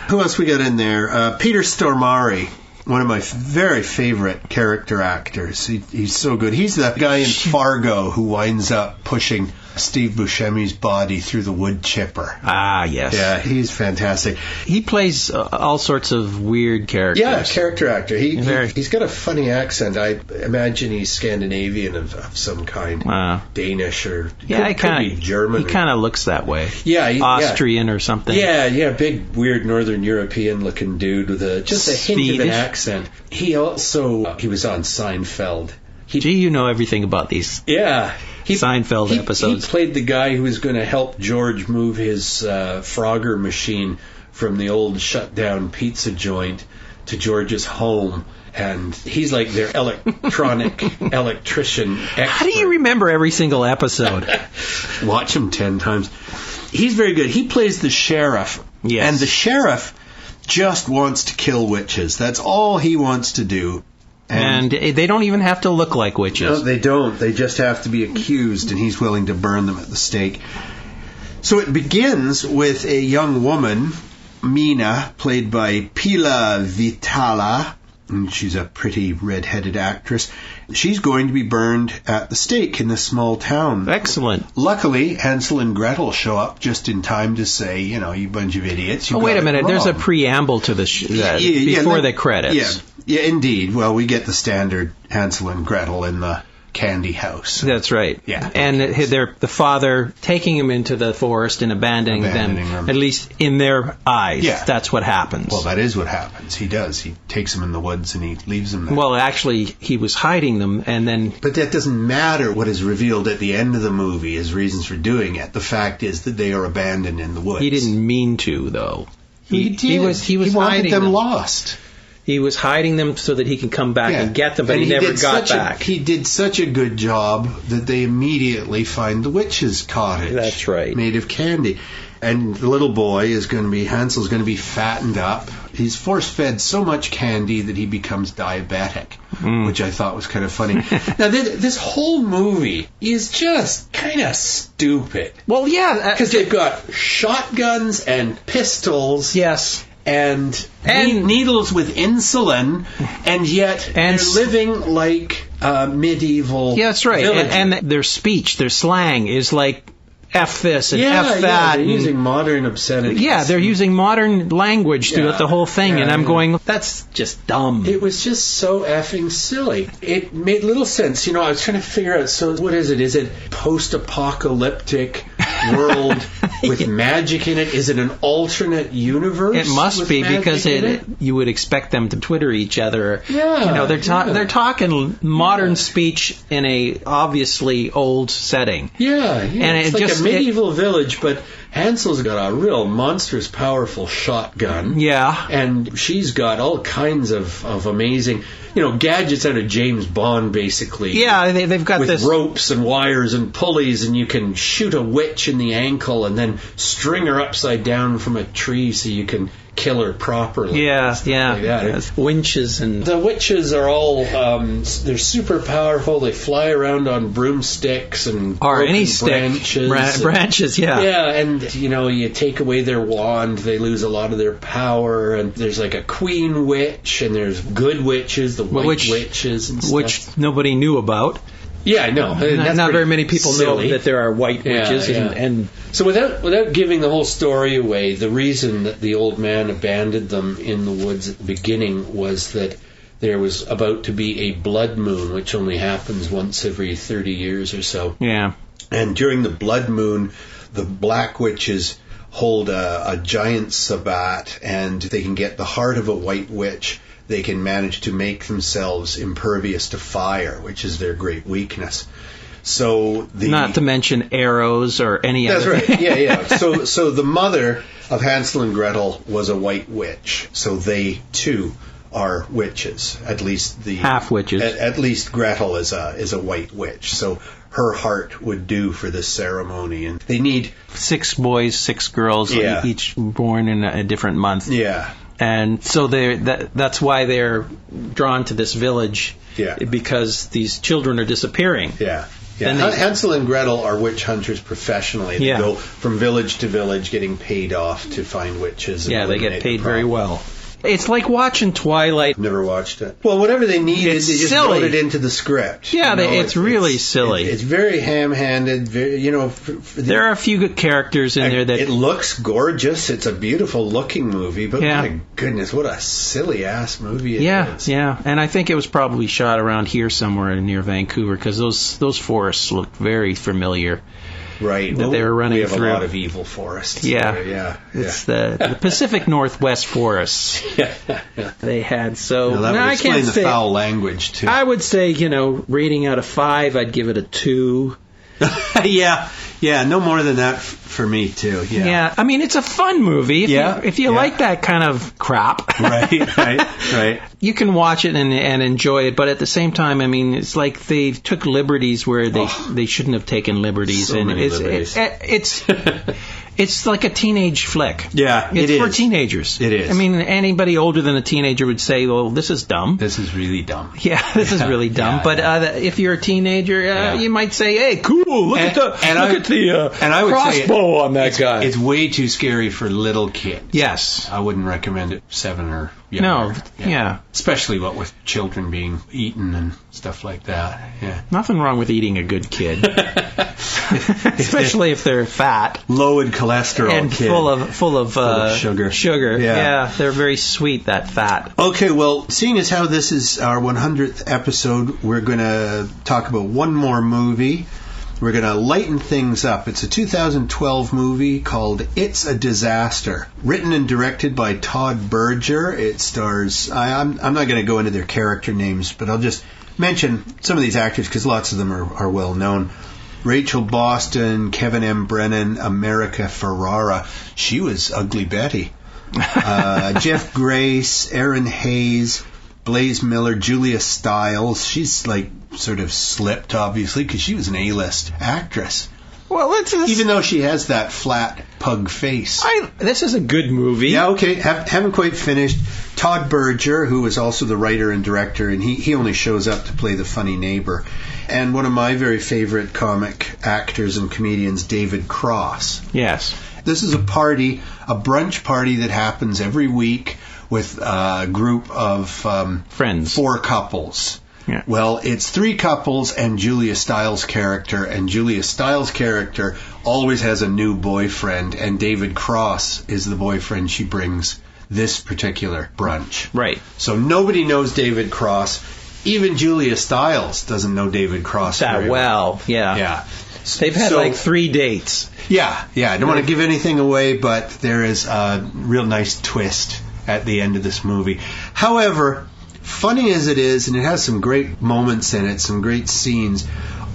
Speaker 2: Who else we got in there? Peter Stormare. One of my very favorite character actors. He's so good. He's the guy in Fargo who winds up pushing Steve Buscemi's body through the wood chipper.
Speaker 3: Ah, yes.
Speaker 2: Yeah, he's fantastic.
Speaker 3: He plays all sorts of weird characters.
Speaker 2: Yeah, character actor. He's got a funny accent. I imagine he's Scandinavian of some kind.
Speaker 3: Wow.
Speaker 2: Danish or
Speaker 3: could
Speaker 2: be German.
Speaker 3: He kind of looks that way.
Speaker 2: Yeah.
Speaker 3: Austrian or something.
Speaker 2: Yeah, big, weird Northern European looking dude with just a hint of an accent. He also, he was on Seinfeld.
Speaker 3: You know everything about these.
Speaker 2: Yeah.
Speaker 3: Seinfeld episodes.
Speaker 2: He played the guy who was going to help George move his Frogger machine from the old shut-down pizza joint to George's home. And he's like their electrician expert.
Speaker 3: How do you remember every single episode?
Speaker 2: Watch him 10 times. He's very good. He plays the sheriff.
Speaker 3: Yes.
Speaker 2: And the sheriff just wants to kill witches. That's all he wants to do.
Speaker 3: And they don't even have to look like witches.
Speaker 2: No, they don't. They just have to be accused, and he's willing to burn them at the stake. So it begins with a young woman, Mina, played by Pila Vitala. And she's a pretty red-headed actress. She's going to be burned at the stake in this small town.
Speaker 3: Excellent.
Speaker 2: Luckily, Hansel and Gretel show up just in time to say, you bunch of idiots.
Speaker 3: Wait a minute.
Speaker 2: Wrong.
Speaker 3: There's a preamble to before the credits.
Speaker 2: Yeah, indeed. Well, we get the standard Hansel and Gretel in the candy house.
Speaker 3: That's right.
Speaker 2: Yeah.
Speaker 3: And the father taking him into the forest and abandoning them, at least in their eyes.
Speaker 2: Yeah.
Speaker 3: That's what happens.
Speaker 2: Well, that is what happens. He does. He takes them in the woods and he leaves them there.
Speaker 3: Well, actually, he was hiding them, and then...
Speaker 2: But that doesn't matter. What is revealed at the end of the movie is reasons for doing it. The fact is that they are abandoned in the woods.
Speaker 3: He didn't mean to, though.
Speaker 2: He did.
Speaker 3: He was
Speaker 2: he wanted
Speaker 3: hiding
Speaker 2: them lost.
Speaker 3: He was hiding them so that he can come back and get them, but he never got back.
Speaker 2: He did such a good job that they immediately find the witch's cottage.
Speaker 3: That's right.
Speaker 2: Made of candy. And the little boy Hansel's going to be fattened up. He's force-fed so much candy that he becomes diabetic, which I thought was kind of funny. Now, this whole movie is just kind of stupid.
Speaker 3: Well, yeah.
Speaker 2: Because they've got shotguns and pistols.
Speaker 3: Yes.
Speaker 2: And needles with insulin, and yet they're living like medieval.
Speaker 3: Yeah, that's right. And their speech, their slang is like F this and F that.
Speaker 2: Yeah, they're using modern obscenities.
Speaker 3: Yeah, they're using modern language throughout the whole thing, and I'm going, that's just dumb.
Speaker 2: It was just so effing silly. It made little sense. I was trying to figure out, so what is it? Is it post-apocalyptic world with magic in it? Is it an alternate universe?
Speaker 3: It must be, because you would expect them to Twitter each other.
Speaker 2: Yeah,
Speaker 3: they're talking modern speech in a obviously old setting.
Speaker 2: Yeah,
Speaker 3: and
Speaker 2: it's like a medieval village, but Hansel's got a real monstrous, powerful shotgun.
Speaker 3: Yeah.
Speaker 2: And she's got all kinds of amazing, gadgets out of James Bond, basically.
Speaker 3: Yeah, they've got
Speaker 2: with
Speaker 3: this...
Speaker 2: ropes and wires and pulleys, and you can shoot a witch in the ankle and then string her upside down from a tree so you can kill her properly.
Speaker 3: Yeah.
Speaker 2: Like that.
Speaker 3: Winches and...
Speaker 2: The witches are all, they're super powerful. They fly around on broomsticks and branches.
Speaker 3: Branches, yeah.
Speaker 2: Yeah, and, you take away their wand, they lose a lot of their power, and there's like a queen witch, and there's good witches, the white witches and stuff.
Speaker 3: Which nobody knew about.
Speaker 2: Yeah, I know.
Speaker 3: Not very many people know that there are white witches.
Speaker 2: Yeah.
Speaker 3: And
Speaker 2: so without giving the whole story away, the reason that the old man abandoned them in the woods at the beginning was that there was about to be a blood moon, which only happens once every 30 years or so.
Speaker 3: Yeah.
Speaker 2: And during the blood moon, the black witches hold a giant sabbat, and they can get the heart of a white witch. They can manage to make themselves impervious to fire, which is their great weakness. So
Speaker 3: not to mention arrows or any other.
Speaker 2: That's right. Yeah. So the mother of Hansel and Gretel was a white witch. So they too are witches. At least
Speaker 3: half witches.
Speaker 2: At least Gretel is a white witch. So her heart would do for this ceremony, and they need
Speaker 3: 6 boys, 6 girls, each born in a different month.
Speaker 2: Yeah.
Speaker 3: And so that's why they're drawn to this village, because these children are disappearing.
Speaker 2: Yeah. Hansel and Gretel are witch hunters professionally. They go from village to village getting paid off to find witches.
Speaker 3: And they get paid very well. It's like watching Twilight.
Speaker 2: Never watched it. Well, whatever they needed, they just wrote it into the script.
Speaker 3: Yeah, it's really silly.
Speaker 2: It's very ham-handed. Very,
Speaker 3: there are a few good characters in there that...
Speaker 2: It looks gorgeous. It's a beautiful-looking movie, but my goodness, what a silly-ass movie it is.
Speaker 3: Yeah, and I think it was probably shot around here somewhere near Vancouver, because those forests look very familiar.
Speaker 2: Right.
Speaker 3: That they were running through.
Speaker 2: We have a lot of evil forests.
Speaker 3: Yeah. It's the Pacific Northwest forests. They had. So
Speaker 2: that would explain the foul language too.
Speaker 3: I would say, rating out of 5, I'd give it a 2.
Speaker 2: Yeah, no more than that for me too.
Speaker 3: Yeah. I mean, it's a fun movie. If you like that kind of crap.
Speaker 2: Right.
Speaker 3: You can watch it and enjoy it, but at the same time, I mean, it's like they took liberties where they shouldn't have taken liberties.
Speaker 2: So many liberties.
Speaker 3: It's like a teenage flick.
Speaker 2: Yeah,
Speaker 3: it's for teenagers.
Speaker 2: It is.
Speaker 3: I mean, anybody older than a teenager would say, well, this is dumb.
Speaker 2: This is really dumb.
Speaker 3: Yeah, this is really dumb. But if you're a teenager, you might say, hey, cool, look at the crossbow on that guy.
Speaker 2: It's way too scary for little kids.
Speaker 3: Yes.
Speaker 2: I wouldn't recommend it 7 or younger.
Speaker 3: No, yeah.
Speaker 2: Especially what with children being eaten and stuff like that. Yeah.
Speaker 3: Nothing wrong with eating a good kid. Especially if they're fat.
Speaker 2: Low in cholesterol
Speaker 3: and
Speaker 2: kid.
Speaker 3: full of
Speaker 2: sugar.
Speaker 3: Sugar. Yeah, they're very sweet, that fat.
Speaker 2: Okay, well, seeing as how this is our 100th episode, we're going to talk about one more movie. We're going to lighten things up. It's a 2012 movie called It's a Disaster. Written and directed by Todd Berger. It stars... I'm not going to go into their character names, but I'll just mention some of these actors because lots of them are well known. Rachel Boston, Kevin M. Brennan, America Ferrara. She was Ugly Betty. Jeff Grace, Aaron Hayes, Blaze Miller, Julia Stiles. She's like sort of slipped, obviously, because she was an A-list actress.
Speaker 3: Well,
Speaker 2: even though she has that flat pug face.
Speaker 3: This is a good movie.
Speaker 2: Yeah, okay. Haven't quite finished. Todd Berger, who was also the writer and director, and he only shows up to play the funny neighbor. And one of my very favorite comic actors and comedians, David Cross.
Speaker 3: Yes.
Speaker 2: This is a brunch party that happens every week with a group of
Speaker 3: friends.
Speaker 2: 4 couples.
Speaker 3: Yeah.
Speaker 2: Well, it's 3 couples and Julia Stiles' character, and Julia Stiles' character always has a new boyfriend, and David Cross is the boyfriend she brings this particular brunch.
Speaker 3: Right.
Speaker 2: So nobody knows David Cross. Even Julia Stiles doesn't know David Cross very well.
Speaker 3: Yeah.
Speaker 2: Yeah.
Speaker 3: They've had like 3 dates.
Speaker 2: Yeah. I don't want to give anything away, but there is a real nice twist at the end of this movie. However, funny as it is, and it has some great moments in it, some great scenes,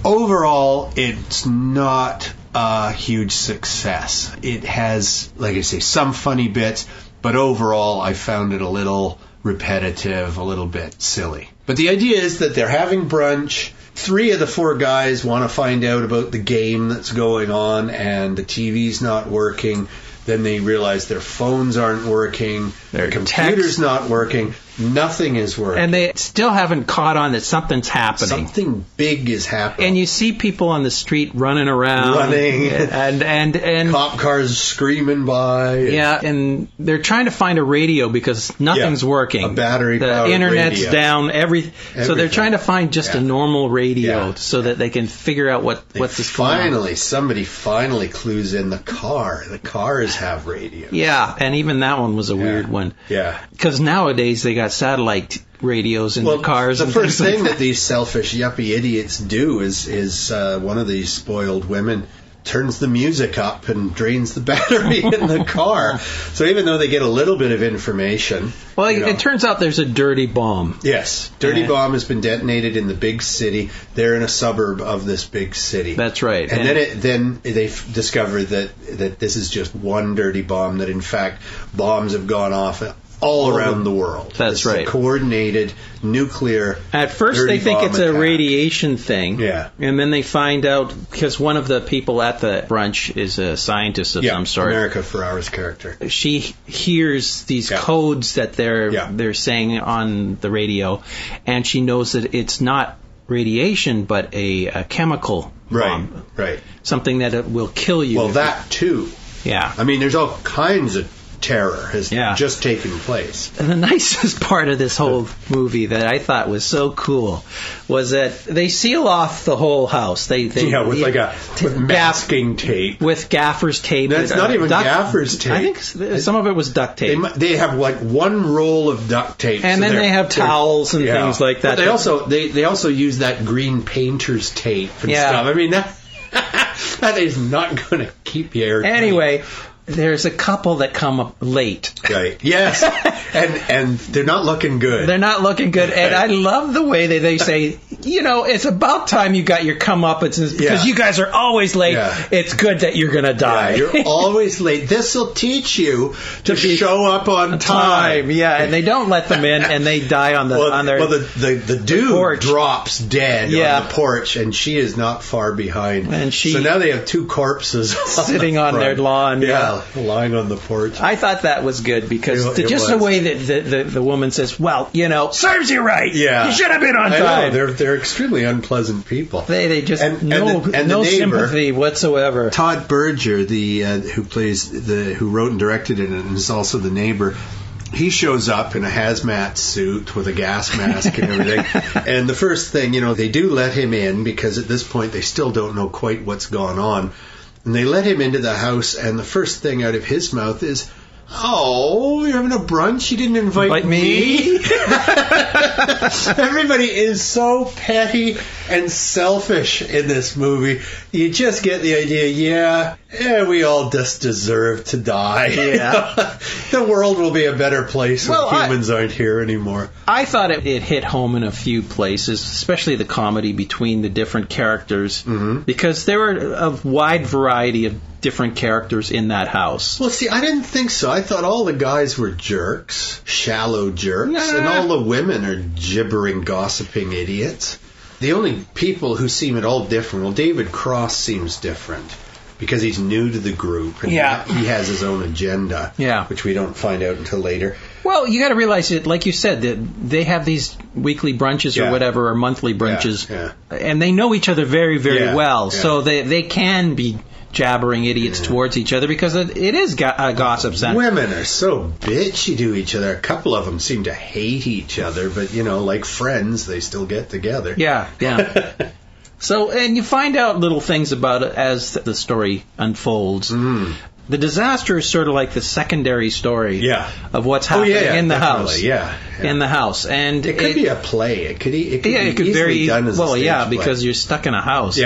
Speaker 2: overall, it's not a huge success. It has, like I say, some funny bits, but overall, I found it a little repetitive, a little bit silly. But the idea is that they're having brunch. 3 of the 4 guys want to find out about the game that's going on, and the TV's not working. Then they realize their phones aren't working, their computer's not working, nothing is working.
Speaker 3: And they still haven't caught on that something's happening.
Speaker 2: Something big is happening.
Speaker 3: And you see people on the street running around. And
Speaker 2: cop cars screaming by.
Speaker 3: Yeah, and they're trying to find a radio because nothing's working.
Speaker 2: A battery-powered
Speaker 3: The internet's
Speaker 2: radio.
Speaker 3: down. So they're trying to find just a normal radio so that they can figure out what's going on.
Speaker 2: Somebody finally clues in the car. The cars have radio.
Speaker 3: Yeah, and even that one was a weird one.
Speaker 2: Yeah.
Speaker 3: Because nowadays they got satellite radios in the cars.
Speaker 2: The
Speaker 3: and
Speaker 2: first
Speaker 3: things
Speaker 2: thing
Speaker 3: like
Speaker 2: that these selfish yuppie idiots do is one of these spoiled women turns the music up and drains the battery in the car. So even though they get a little bit of information...
Speaker 3: Well, it turns out there's a dirty bomb.
Speaker 2: Yes. Dirty bomb has been detonated in the big city. They're in a suburb of this big city.
Speaker 3: That's right.
Speaker 2: And then they discover that this is just one dirty bomb, that in fact bombs have gone off all around the world.
Speaker 3: That's right.
Speaker 2: It's a coordinated nuclear.
Speaker 3: At first they think it's a radiation thing.
Speaker 2: Yeah.
Speaker 3: And then they find out, because one of the people at the brunch is a scientist of some sort.
Speaker 2: America Ferrara's character.
Speaker 3: She hears these codes that they're saying on the radio, and she knows that it's not radiation but a chemical bomb.
Speaker 2: Right.
Speaker 3: Something that it will kill you.
Speaker 2: Well, that too.
Speaker 3: Yeah.
Speaker 2: I mean, there's all kinds of terror has just taken place.
Speaker 3: And the nicest part of this whole movie that I thought was so cool was that they seal off the whole house. With masking tape. With gaffer's tape.
Speaker 2: That's not even gaffer's tape.
Speaker 3: I think some of it was duct tape.
Speaker 2: They have like one roll of duct tape.
Speaker 3: And then they have towels and things like that.
Speaker 2: But they also use that green painter's tape and stuff. I mean, that is not going to keep you airtight.
Speaker 3: Anyway, there's a couple that come up late.
Speaker 2: Right. Yes. and they're not looking good.
Speaker 3: They're not looking good. And I love the way that they say, it's about time you got your comeuppance because you guys are always late. Yeah. It's good that you're going to die.
Speaker 2: Yeah, you're always late. This will teach to show up on time.
Speaker 3: Yeah, and they don't let them in, and they die on their
Speaker 2: the dude
Speaker 3: porch.
Speaker 2: Drops dead on the porch, and she is not far behind.
Speaker 3: And
Speaker 2: so now they have 2 corpses
Speaker 3: sitting on their lawn.
Speaker 2: Yeah, lying on the porch.
Speaker 3: I thought that was good because the way that the woman says, well, serves you right.
Speaker 2: Yeah.
Speaker 3: You should have been on time.
Speaker 2: They're extremely unpleasant people.
Speaker 3: They just no neighbor, sympathy whatsoever.
Speaker 2: Todd Berger, who wrote and directed it and is also the neighbor, he shows up in a hazmat suit with a gas mask and everything. And the first thing, they do let him in because at this point they still don't know quite what's gone on. And they let him into the house, and the first thing out of his mouth is, "Oh, you're having a brunch? You didn't invite me?" Everybody is so petty and selfish in this movie. You just get the idea, we all just deserve to die.
Speaker 3: Yeah.
Speaker 2: The world will be a better place when humans aren't here anymore.
Speaker 3: I thought it hit home in a few places, especially the comedy between the different characters, because there were a wide variety of different characters in that house.
Speaker 2: Well, see, I didn't think so. I thought all the guys were jerks, shallow jerks, and all the women are gibbering, gossiping idiots. The only people who seem at all different, well, David Cross seems different because he's new to the group, and he has his own agenda, which we don't find out until later.
Speaker 3: Well, you got to realize that, like you said, that they have these weekly brunches or whatever, or monthly brunches, and they know each other very, very well, so they can be jabbering idiots towards each other because it is a gossip center.
Speaker 2: Women are so bitchy to each other. A couple of them seem to hate each other, but, like friends, they still get together.
Speaker 3: Yeah. So, and you find out little things about it as the story unfolds. The disaster is sort of like the secondary story of what's happening in the house. In the house. And
Speaker 2: it could be a play. It could be easily done as a stage play.
Speaker 3: Because you're stuck in a house.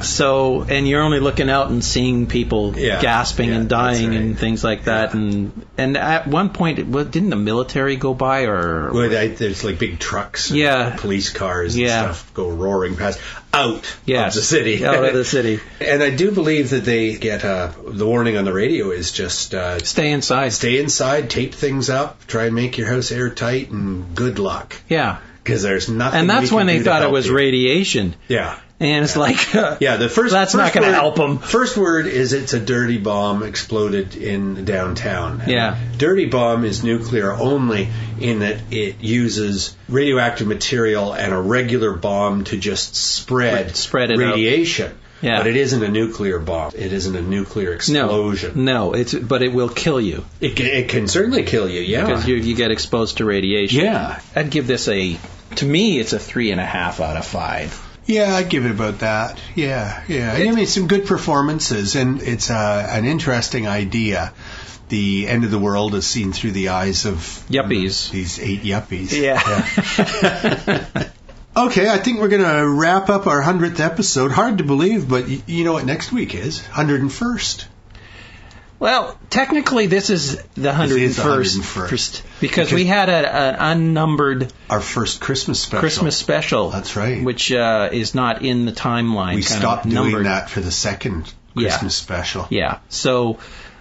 Speaker 3: So, and you're only looking out and seeing people gasping and dying and things like that. And at one point, didn't the military go by? Or
Speaker 2: there's like big trucks and police cars and stuff go roaring past. Out of the city.
Speaker 3: Out of the city.
Speaker 2: And I do believe that they get the warning on the radio is just
Speaker 3: stay inside.
Speaker 2: Stay inside, tape things up, try and make your house airtight, and good luck.
Speaker 3: Yeah.
Speaker 2: Because there's nothing.
Speaker 3: And that's when they thought it was radiation.
Speaker 2: Yeah.
Speaker 3: And it's like,
Speaker 2: the first
Speaker 3: that's not going to help them.
Speaker 2: First word is it's a dirty bomb exploded in downtown.
Speaker 3: And
Speaker 2: dirty bomb is nuclear only in that it uses radioactive material and a regular bomb to just spread
Speaker 3: it
Speaker 2: radiation.
Speaker 3: Out. Yeah.
Speaker 2: But it isn't a nuclear bomb. It isn't a nuclear explosion.
Speaker 3: No, but it will kill you.
Speaker 2: It can certainly kill you,
Speaker 3: Because you get exposed to radiation.
Speaker 2: Yeah.
Speaker 3: I'd give this to me, it's a 3.5 out of 5.
Speaker 2: Yeah, I'd give it about that. Yeah. I mean, some good performances, and it's an interesting idea. The end of the world is seen through the eyes of
Speaker 3: yuppies.
Speaker 2: These 8 yuppies.
Speaker 3: Yeah.
Speaker 2: Okay, I think we're going to wrap up our 100th episode. Hard to believe, but you know what next week is? 101st.
Speaker 3: Well, technically, this is the 101st. Because we had an unnumbered...
Speaker 2: Our first Christmas special. That's right.
Speaker 3: Which is not in the timeline.
Speaker 2: We stopped doing that for the second Christmas special.
Speaker 3: Yeah. So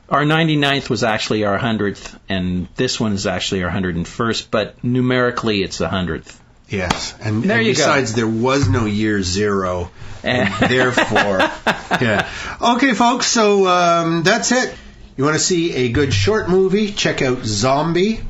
Speaker 3: our 99th was actually our 100th, and this one is actually our 101st, but numerically it's the 100th.
Speaker 2: Yes, and besides, there was no year 0, and therefore, Okay, folks, so that's it. You want to see a good short movie? Check out Zombie.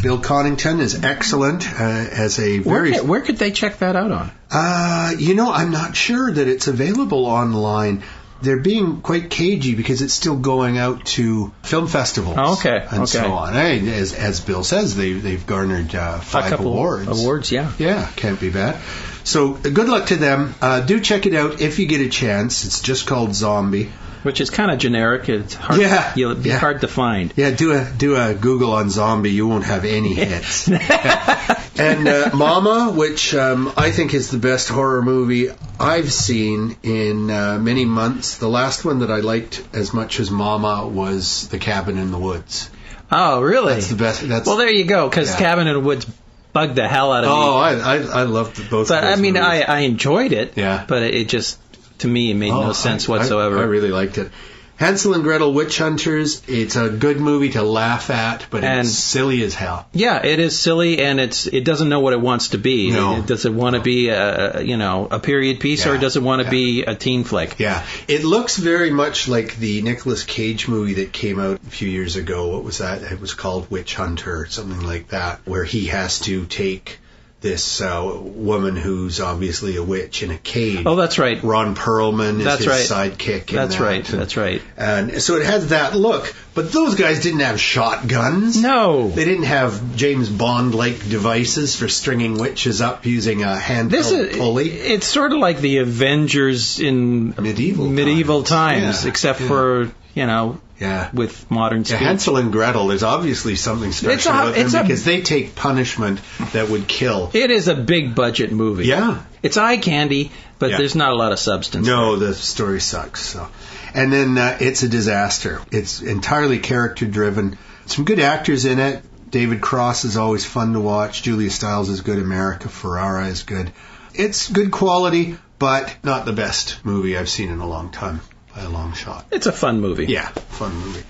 Speaker 2: Bill Connington is excellent as a very...
Speaker 3: Where could they check that out on?
Speaker 2: I'm not sure that it's available online. They're being quite cagey because it's still going out to film festivals. And so on. Hey, as Bill says, they've garnered 5 awards.
Speaker 3: Awards, yeah.
Speaker 2: Yeah, can't be bad. So good luck to them. Do check it out if you get a chance. It's just called Zombie.
Speaker 3: Which is kind of generic. It's hard. It'll be hard to find.
Speaker 2: Yeah, do a Google on Zombie. You won't have any hits. And Mama, which I think is the best horror movie I've seen in many months. The last one that I liked as much as Mama was The Cabin in the Woods.
Speaker 3: Oh, really?
Speaker 2: That's the best.
Speaker 3: Well, there you go. Because Cabin in the Woods bugged the hell out of me.
Speaker 2: Oh, I loved both.
Speaker 3: But
Speaker 2: of those movies.
Speaker 3: I enjoyed it.
Speaker 2: Yeah.
Speaker 3: But it just. To me, it made no sense whatsoever.
Speaker 2: I really liked it. Hansel and Gretel Witch Hunters, it's a good movie to laugh at, but it's silly as hell.
Speaker 3: Yeah, it is silly, and it doesn't know what it wants to be.
Speaker 2: No.
Speaker 3: Does it want to be a period piece, or does it want to be a teen flick?
Speaker 2: Yeah. It looks very much like the Nicolas Cage movie that came out a few years ago. What was that? It was called Witch Hunter, something like that, where he has to take this woman who's obviously a witch in a cave.
Speaker 3: Oh, that's right.
Speaker 2: Ron Perlman is his sidekick in
Speaker 3: That's
Speaker 2: that.
Speaker 3: right. That's right.
Speaker 2: And so it has that look, But those guys didn't have shotguns.
Speaker 3: No.
Speaker 2: They didn't have James Bond-like devices for stringing witches up using a handheld pulley.
Speaker 3: It's sort of like the Avengers in medieval times, except for, with modern speech.
Speaker 2: Hansel and Gretel, there's obviously something special about them because they take punishment that would kill.
Speaker 3: It is a big budget movie.
Speaker 2: Yeah.
Speaker 3: It's eye candy, but there's not a lot of substance.
Speaker 2: No, the story sucks. So. And then it's a disaster. It's entirely character-driven. Some good actors in it. David Cross is always fun to watch. Julia Stiles is good. America Ferrara is good. It's good quality, but not the best movie I've seen in a long time, by a long shot.
Speaker 3: It's a fun movie.
Speaker 2: Yeah, fun movie.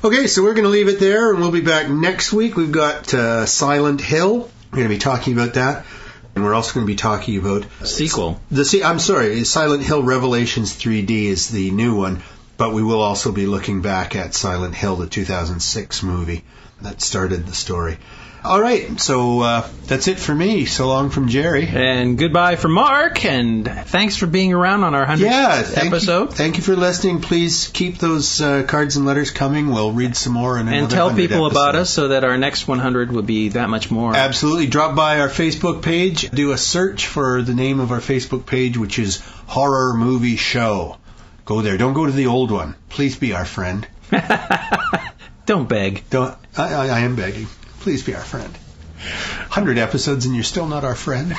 Speaker 2: Okay, so we're going to leave it there, and we'll be back next week. We've got Silent Hill. We're going to be talking about that. And we're also going to be talking about...
Speaker 3: sequel.
Speaker 2: I'm sorry, Silent Hill Revelations 3D is the new one, but we will also be looking back at Silent Hill, the 2006 movie that started the story. All right, so that's it for me. So long from Jerry.
Speaker 3: And goodbye from Mark, and thanks for being around on our 100th episode.
Speaker 2: Thank you for listening. Please keep those cards and letters coming. We'll read some more in another 100
Speaker 3: And tell people
Speaker 2: episodes.
Speaker 3: about us so that our next 100 will be that much more.
Speaker 2: Absolutely. Drop by our Facebook page. Do a search for the name of our Facebook page, which is Horror Movie Show. Go there. Don't go to the old one. Please be our friend.
Speaker 3: Don't beg.
Speaker 2: I am begging. Please be our friend. 100 episodes and you're still not our friend.